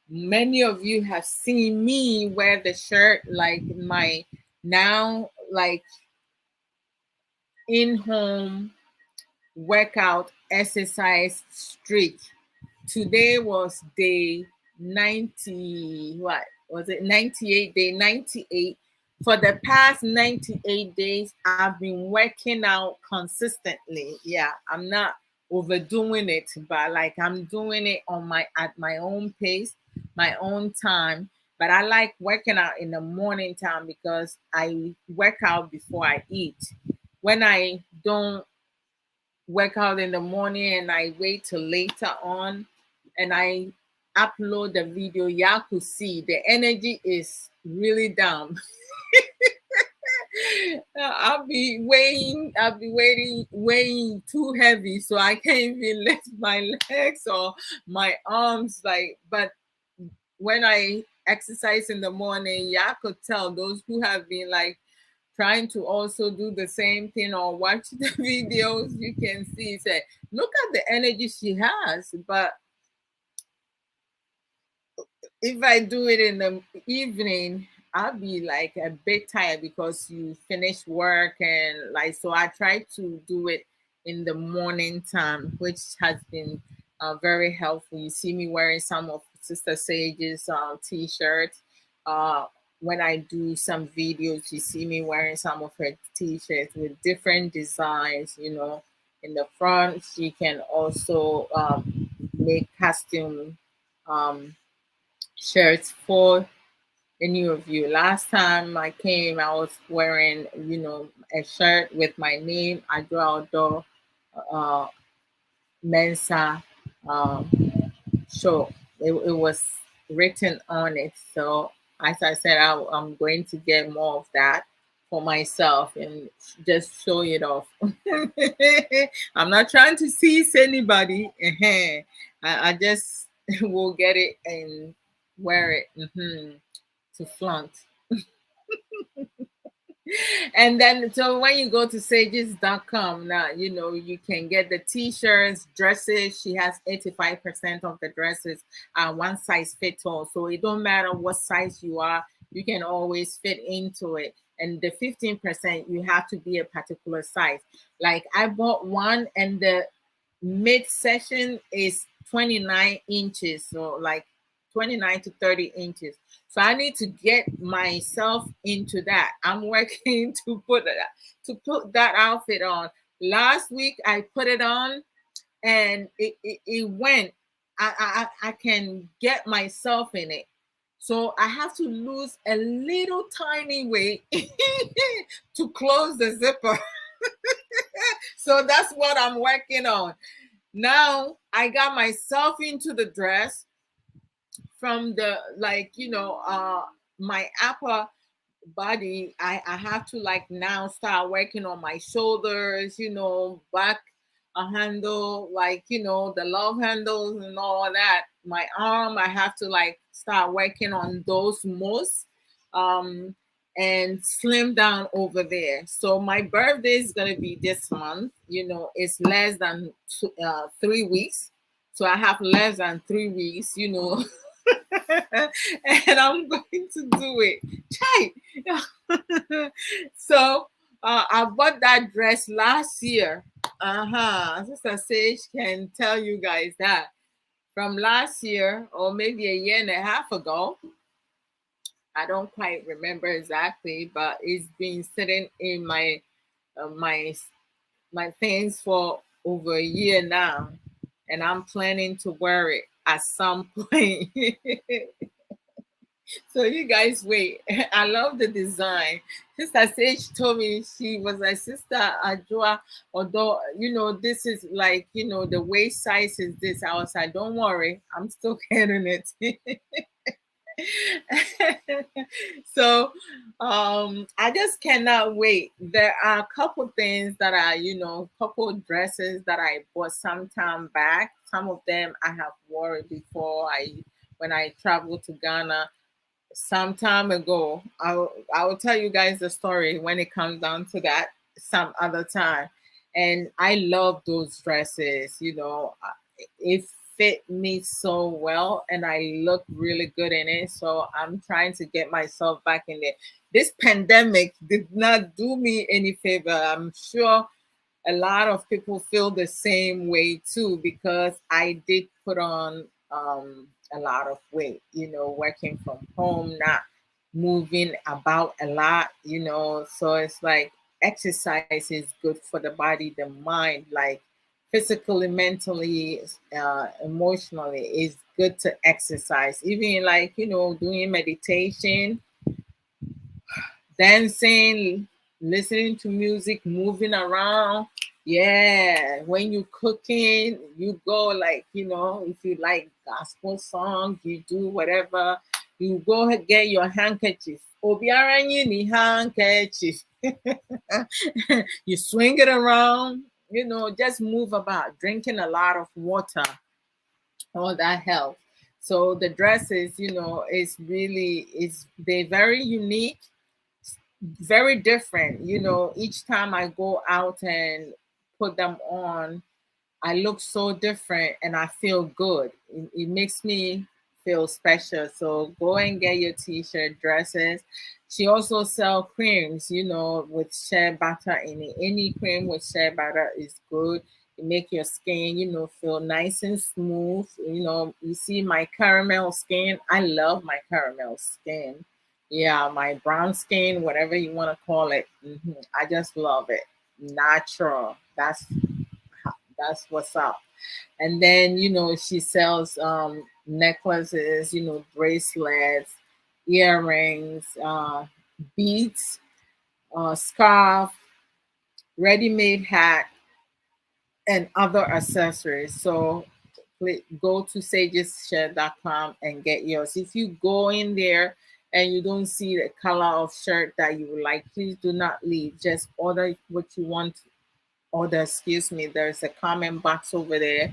Many of you have seen me wear the shirt, like my now like in-home workout exercise streak. Today was day 90, what was it, 98, day 98. For the past 98 days I've been working out consistently. Yeah, I'm not overdoing it, but like I'm doing it on my at my own pace, my own time. But I like working out in the morning time because I work out before I eat. When I don't work out in the morning and I wait till later on and I upload the video, y'all could see the energy is really down. I'll be weighing too heavy, so I can't even lift my legs or my arms. Like, but when I exercise in the morning, y'all could tell those who have been like trying to also do the same thing or watch the videos, you can see, say, look at the energy she has. But if I do it in the evening, I'll be like a bit tired because you finish work and like, so I try to do it in the morning time, which has been very helpful. You see me wearing some of Sister Sage's t-shirts. Uh, when I do some videos, you see me wearing some of her t-shirts with different designs, you know. In the front, she can also make costume um, shirts for any of you. Last time I came, I was wearing, you know, a shirt with my name, Abrabo uh, Mensa. Um, so it was written on it. So as I said, I'm going to get more of that for myself and just show it off. I'm not trying to seize anybody. I just will get it and wear it to flaunt. And then so when you go to sages.com now, you know, you can get the t-shirts, dresses. She has 85% of the dresses are one size fits all, so it don't matter what size you are, you can always fit into it. And the 15%, you have to be a particular size. Like I bought one and the mid session is 29 inches, so like 29 to 30 inches. So I need to get myself into that. I'm working to put that outfit on. Last week I put it on and it went. I can get myself in it. So I have to lose a little tiny weight to close the zipper. So that's what I'm working on. Now I got myself into the dress from the, like, you know, my upper body. I have to like now start working on my shoulders, you know, back a handle, like, you know, the love handles and all that. My arm, I have to like start working on those most. Um, and slim down over there. So my birthday is gonna be this month. You know, it's less than 3 weeks. So I have less than 3 weeks. You know, and I'm going to do it. Chai. So I bought that dress last year. Sister Sage can tell you guys that from last year or maybe a year and a half ago. I don't quite remember exactly, but it's been sitting in my uh, my my things for over a year now, and I'm planning to wear it at some point. So you guys wait. I love the design. Sister Sage told me she was like, Sister Ajua, although you know this is like, you know, the waist size is this. I was like, don't worry, I'm still getting it. So I just cannot wait. There are a couple things that I, you know, couple dresses that I bought some time back. Some of them I have worn before. I when I traveled to Ghana some time ago. I will tell you guys the story when it comes down to that some other time. And I love those dresses. You know, it fit me so well, and I look really good in it. So I'm trying to get myself back in there. This pandemic did not do me any favor. I'm sure a lot of people feel the same way too, because I did put on a lot of weight, working from home, not moving about a lot, so it's like exercise is good for the body, the mind, like physically, mentally, emotionally, is good to exercise. Even like, doing meditation, dancing, listening to music, moving around. Yeah, when you cooking, you go like, if you like gospel songs, you do whatever. You go get your handkerchief. Obiara ni handkerchief. You swing it around, just move about, drinking a lot of water, all that helps. So the dresses, is really, is they're very unique, very different. Each time I go out and put them on, I look so different and I feel good. It makes me feel special. So go and get your t-shirt, dresses. She also sell creams, with shea butter in it. Any cream with shea butter is good. It make your skin, feel nice and smooth. You see my caramel skin. I love my caramel skin. Yeah, my brown skin, whatever you want to call it. I just love it. Natural. That's what's up. And then, she sells necklaces, bracelets, earrings, beads, scarf, ready-made hat, and other accessories. So go to sageshare.com and get yours. If you go in there and you don't see the color of shirt that you would like, please do not leave. Just order what you want. Order, excuse me. There's a comment box over there.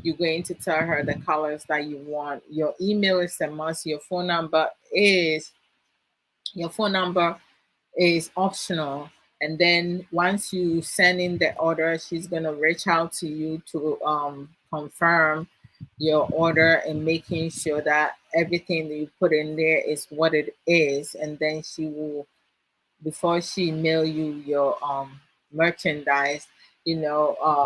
You're going to tell her the colors that you want. Your email is a must. Your phone number is optional. And then once you send in the order, she's gonna reach out to you to confirm your order and making sure that everything that you put in there is what it is. And then she will, before she mail you your merchandise,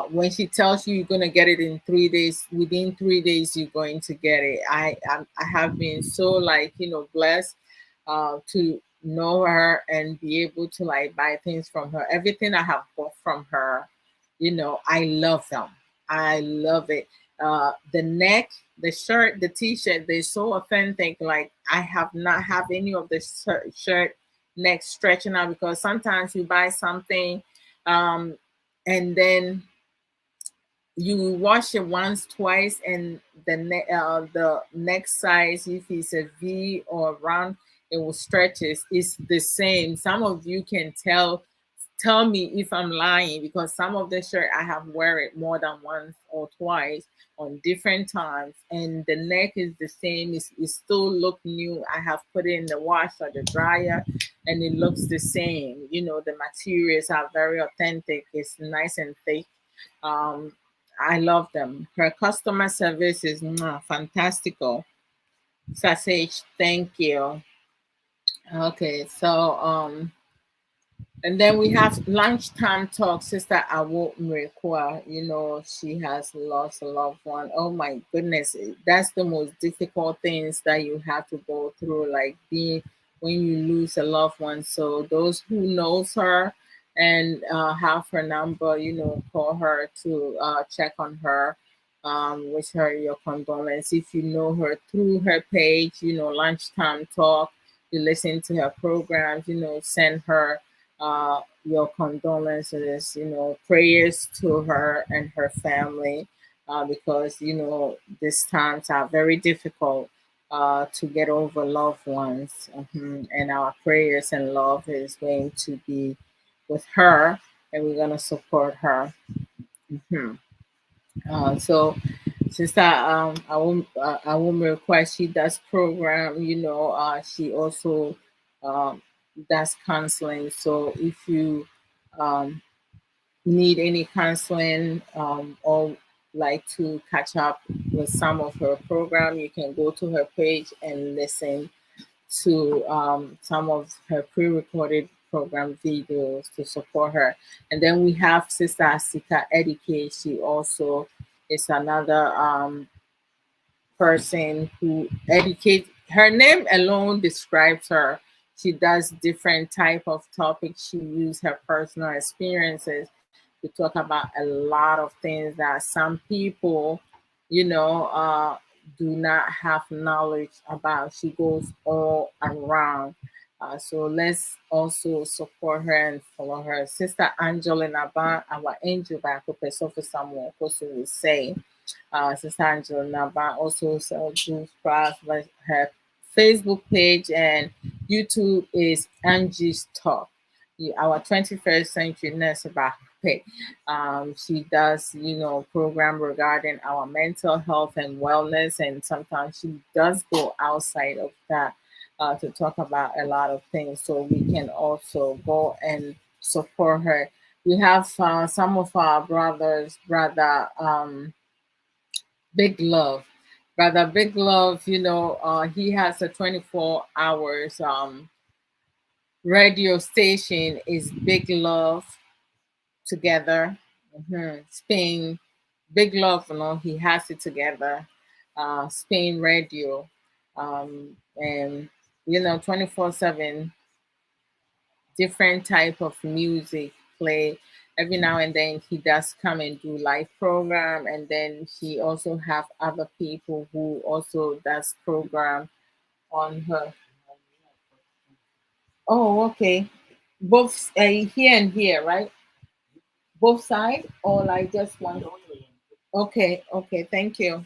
when she tells you you're gonna get it in 3 days, within 3 days you're going to get it. I have been so, like, blessed to know her and be able to like buy things from her. Everything I have bought from her, I love them. I love it. The neck, the shirt, the t-shirt, they're so authentic. Like, I have not have any of the shirt neck stretching out, because sometimes you buy something um and then you wash it once, twice, and the next size, if it's a V or round, it will stretch. It's the same. Some of you can tell me if I'm lying, because some of the shirt I have wear it more than once or twice on different times, and the neck is the same. It still look new. I have put it in the wash or the dryer, and it looks the same. The materials are very authentic. It's nice and thick. um I love them. Her customer service is fantastical. Sausage, thank you. Okay, so and then we have lunchtime talk. Sister Awo Mrekwa, she has lost a loved one. Oh my goodness, that's the most difficult things that you have to go through, like being when you lose a loved one. So those who knows her and have her number, call her to check on her. Wish her your condolence. If you know her through her page, lunchtime talk, you listen to her programs, send her your condolences, prayers to her and her family, because these times are very difficult to get over loved ones. And our prayers and love is going to be with her, and we're going to support her. Mhm. So Sister I won't request, she does program, she also um, does counseling. So if you um, need any counseling, or like to catch up with some of her program, you can go to her page and listen to some of her pre-recorded program videos to support her. And then we have Sister Asika Edike. She also is another person who educates. Her name alone describes her. She does different type of topics. She uses her personal experiences to talk about a lot of things that some people, you know, do not have knowledge about. She goes all around. So let's also support her and follow her. Sister Angelina Ban, our angel back up, so for someone, also will say. Sister Angela Naba also do craft like her Facebook page and YouTube is Angie's Talk. Our 21st century nurse back page. She does, program regarding our mental health and wellness, and sometimes she does go outside of that to talk about a lot of things. So we can also go and support her. We have some of our brothers, brother. Big Love. Brother Big Love, he has a 24 hours radio station is Big Love together. Spain, Big Love, he has it together. Spain radio. And 24/7 different type of music play. Every now and then he does come and do live program, and then he also have other people who also does program on her. Oh, okay. Both here and here, right? Both side, or like just one? Okay, okay. Thank you.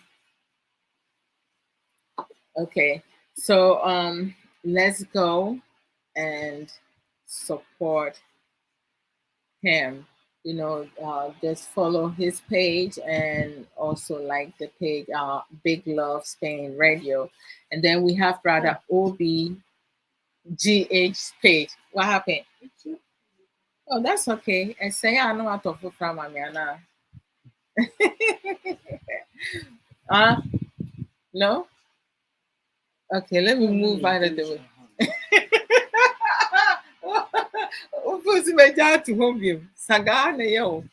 Okay, so let's go and support him. Just follow his page and also like the page Big Love Spain Radio. And then we have brother OBGH page. What happened? Oh, that's okay. I say I know how to put from Amiana. No? Okay, let me move out of the way. Who's my to home view? Sagana yo.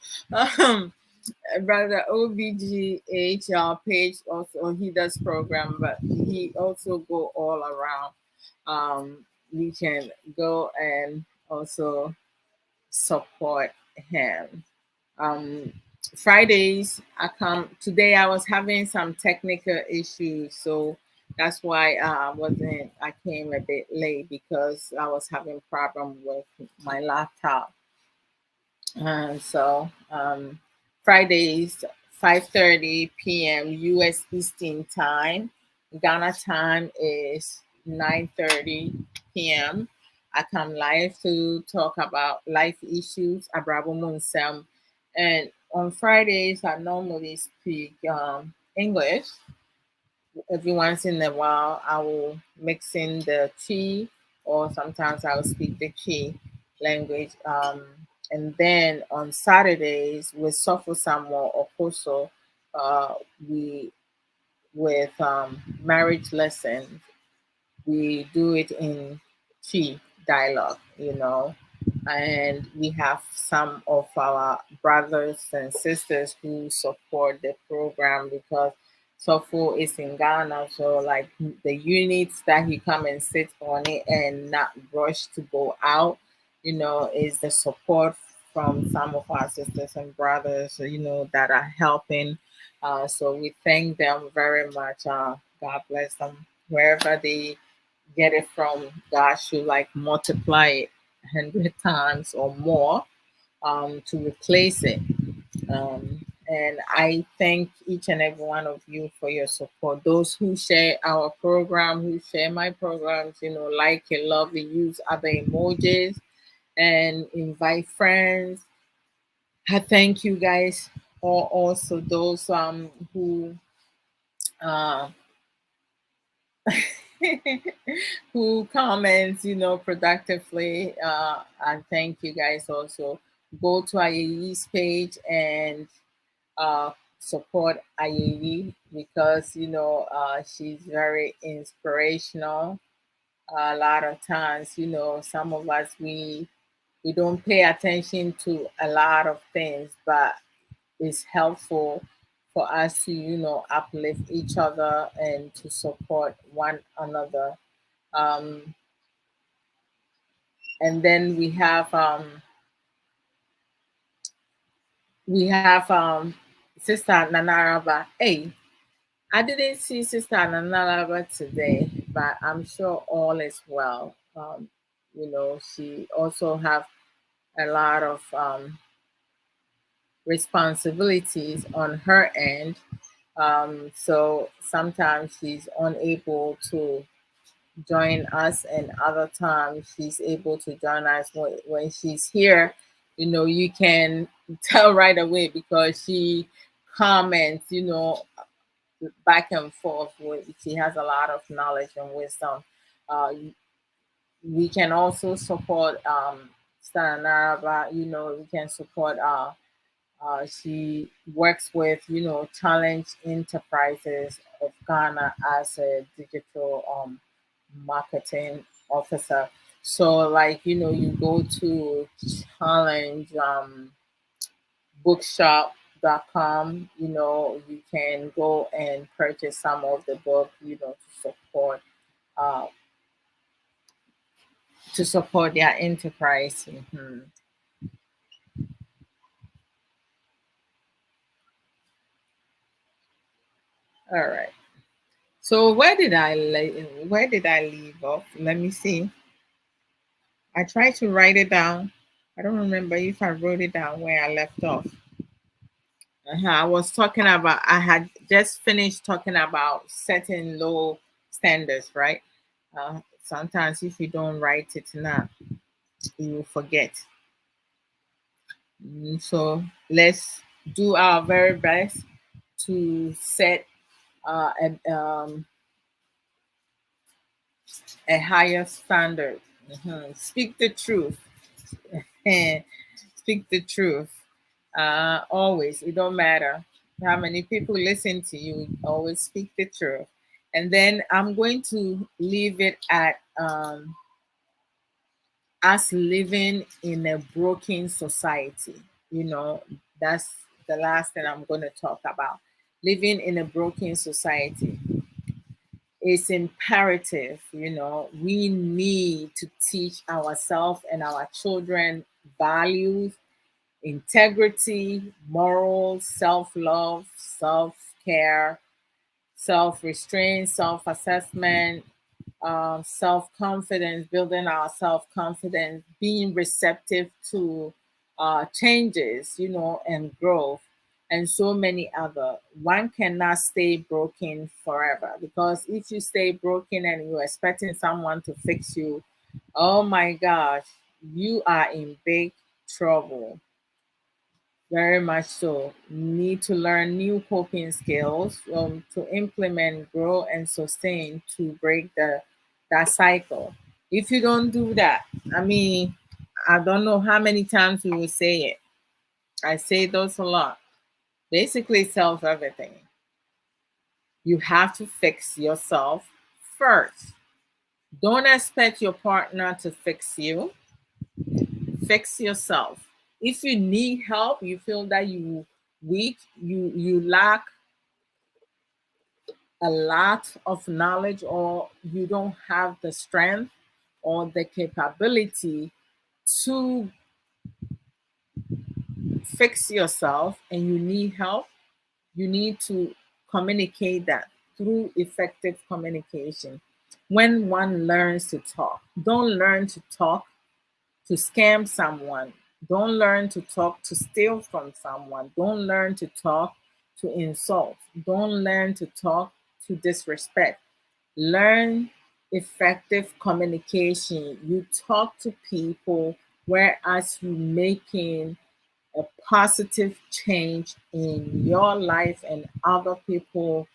Brother OBGH page also he does program, but he also go all around. We can go and also support him. Um, Fridays I come today. I was having some technical issues, so that's why I came a bit late because I was having problem with my laptop. So Fridays 5:30 p.m. U.S. Eastern Time. Ghana time is 9:30 p.m. I come live to talk about life issues, Abrabo Mu Nsem. And on Fridays, I normally speak English. Every once in a while, I will mix in the Chi, or sometimes I will speak the Chi language. And then on Saturdays, with Sofo Samuel Okoso, we with marriage lessons, we do it in Chi dialogue, and we have some of our brothers and sisters who support the program because Sofo is in Ghana, so like the units that he come and sit on it and not rush to go out, is the support from some of our sisters and brothers, that are helping. So we thank them very much. God bless them wherever they get it from. God should like multiply it 100 times or more to replace it. And I thank each and every one of you for your support. Those who share our program, who share my programs, like it, love it, use other emojis and invite friends. I thank you guys. Or also those who uh, who comments, productively. And thank you guys also. Go to Ayeyi's page and support Ayeyi because, she's very inspirational. A lot of times, some of us, we We don't pay attention to a lot of things, but it's helpful for us to, uplift each other and to support one another. Um, and then we have Sister Nanaraba. Hey, I didn't see Sister Nanaraba today, but I'm sure all is well. She also have a lot of responsibilities on her end. So sometimes she's unable to join us, and other times she's able to join us. When she's here, you can tell right away because she comments, back and forth. She has a lot of knowledge and wisdom. Uh, we can also support Stanaraba, we can support she works with, Challenge Enterprises of Ghana as a digital marketing officer. So, like, you go to Challenge bookshop.com, you can go and purchase some of the book, uh, to support their enterprise. All right. So where did I leave off? Let me see. I tried to write it down. I don't remember if I wrote it down where I left off. I was talking about, I had just finished talking about setting low standards, right? Sometimes if you don't write it now, you will forget. So let's do our very best to set a higher standard. Speak the truth. Speak the truth. Always. It don't matter how many people listen to you. Always speak the truth. And then I'm going to leave it at us living in a broken society. You know, that's the last thing I'm going to talk about. Living in a broken society is imperative. We need to teach ourselves and our children values, integrity, morals, self love, self care, self restraint, self assessment, self confidence, building our self confidence, being receptive to changes, and growth, and so many other. One cannot stay broken forever, because if you stay broken and you're expecting someone to fix you, oh my gosh, you are in big trouble. Very much so. Need to learn new coping skills, to implement, grow, and sustain to break that cycle. If you don't do that, I mean, I don't know how many times we will say it. I say those a lot. Basically, self everything. You have to fix yourself first. Don't expect your partner to fix you. Fix yourself. If you need help, you feel that you weak, you lack a lot of knowledge, or you don't have the strength or the capability to fix yourself, and you need help, you need to communicate that through effective communication. When one learns to talk, don't learn to talk to scam someone. Don't learn to talk to steal from someone. Don't learn to talk to insult. Don't learn to talk to disrespect. Learn effective communication. You talk to people whereas you making a positive change in your life and other people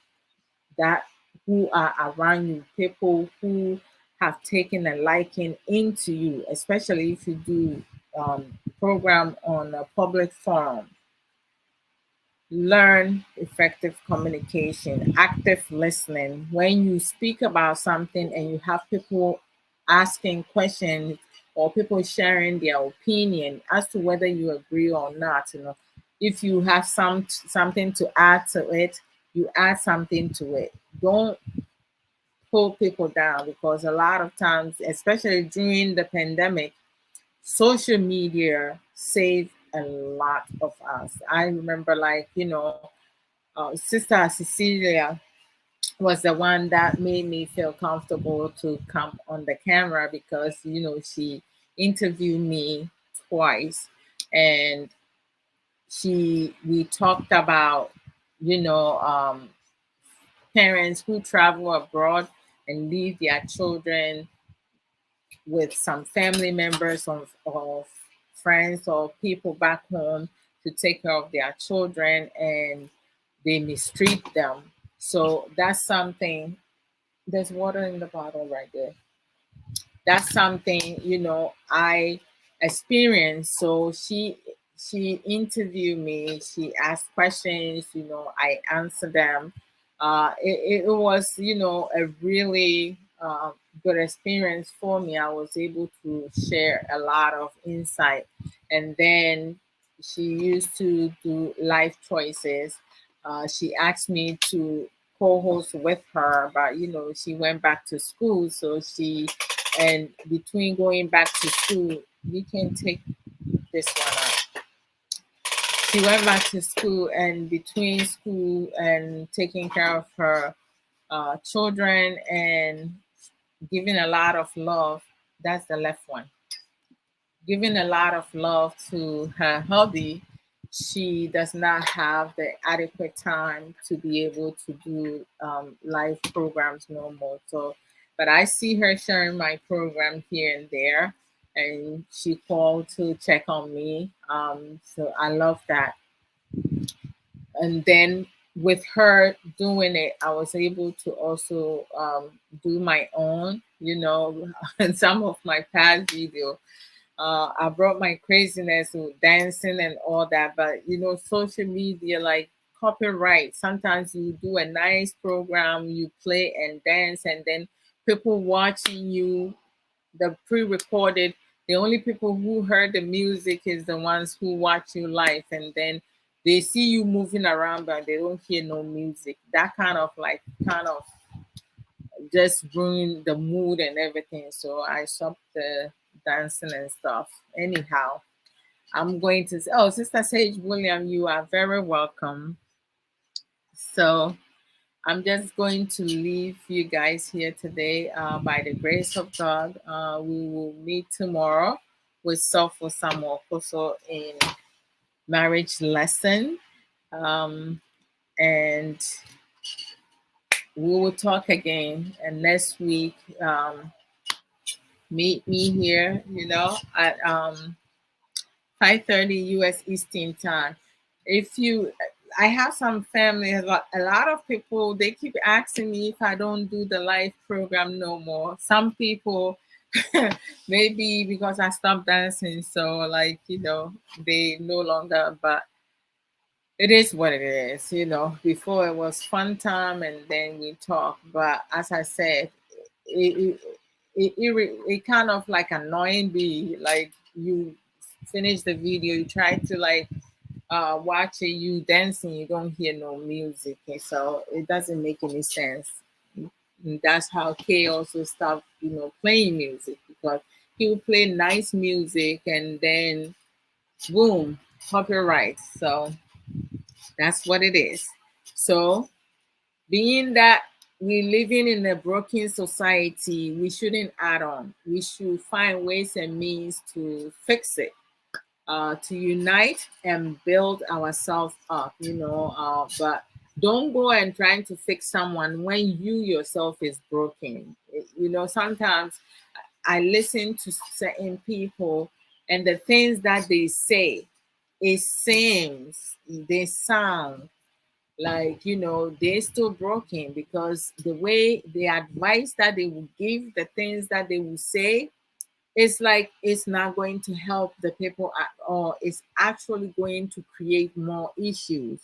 that who are around you, people who have taken a liking into you, especially if you do program on a public forum. Learn effective communication, active listening. When you speak about something and you have people asking questions or people sharing their opinion as to whether you agree or not. If you have something to add to it, you add something to it. Don't pull people down, because a lot of times, especially during the pandemic, social media saved a lot of us. I remember, like, Sister Cecilia was the one that made me feel comfortable to come on the camera, because she interviewed me twice, and we talked about you know um, parents who travel abroad and leave their children with some family members of friends or people back home to take care of their children, and they mistreat them. So that's something. There's water in the bottle right there. That's something I experienced. So she interviewed me, she asked questions, I answered them. It was a really good experience for me. I was able to share a lot of insight. And then she used to do life choices. She asked me to co-host with her, but she went back to school, so and between going back to school, you can take this one out. She went back to school, and between school and taking care of her children and giving a lot of love, that's the left one, giving a lot of love to her hubby, she does not have the adequate time to be able to do live programs no more. So, but I see her sharing my program here and there, and she called to check on me. So I love that. And then with her doing it, I was able to also do my own, and some of my past video. I brought my craziness with dancing and all that, but social media, like copyright. Sometimes you do a nice program, you play and dance, and then people watching you, the pre-recorded. The only people who heard the music is the ones who watch you live, and then they see you moving around, but they don't hear no music. That kind of just ruin the mood and everything. So I stopped the dancing and stuff. Anyhow, I'm going to say, oh, Sister Sage William, you are very welcome. So I'm just going to leave you guys here today. By the grace of God, we will meet tomorrow with Soulful Samuel Koso in marriage lesson. Um, and we will talk again. And next week, meet me here, at 5:30 US Eastern time. If you I have some family, a lot of people, they keep asking me if I don't do the live program no more. Some people maybe because I stopped dancing, so like, they no longer, but it is what it is. Before it was fun time and then we talk, but as I said, it it kind of like annoying me. Like, you finish the video, you try to like watch it, you dancing, you don't hear no music, and so it doesn't make any sense. And that's how Kay also stopped playing music, because he would play nice music and then boom, copyright. So that's what it is. So, being that we living in a broken society, we shouldn't add on. We should find ways and means to fix it, to unite and build ourselves up. But don't go and trying to fix someone when you yourself is broken. Sometimes I listen to certain people, and the things that they say, it seems they sound like they're still broken, because the way the advice that they will give, the things that they will say, it's like it's not going to help the people at all. It's actually going to create more issues.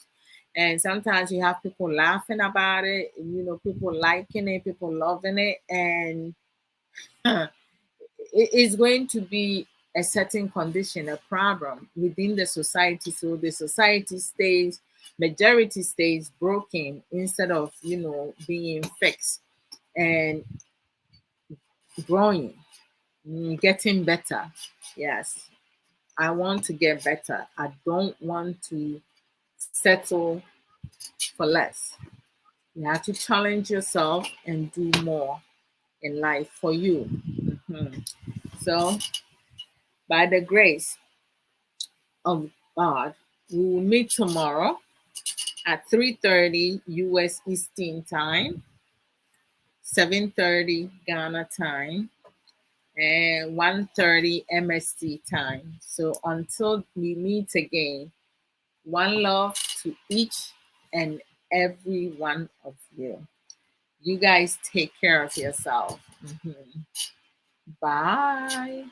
And sometimes you have people laughing about it, people liking it, people loving it, and it is going to be a certain condition, a problem within the society. So the society stays, majority stays broken instead of, being fixed and growing, getting better. Yes, I want to get better. I don't want to settle for less. You have to challenge yourself and do more in life for you. Mhm. So, by the grace of God, we will meet tomorrow at 3:30 US Eastern Time, 7:30 Ghana time, and 1:30 MST time. So until we meet again, one love to each and every one of you. You guys take care of yourself. Mhm. Bye.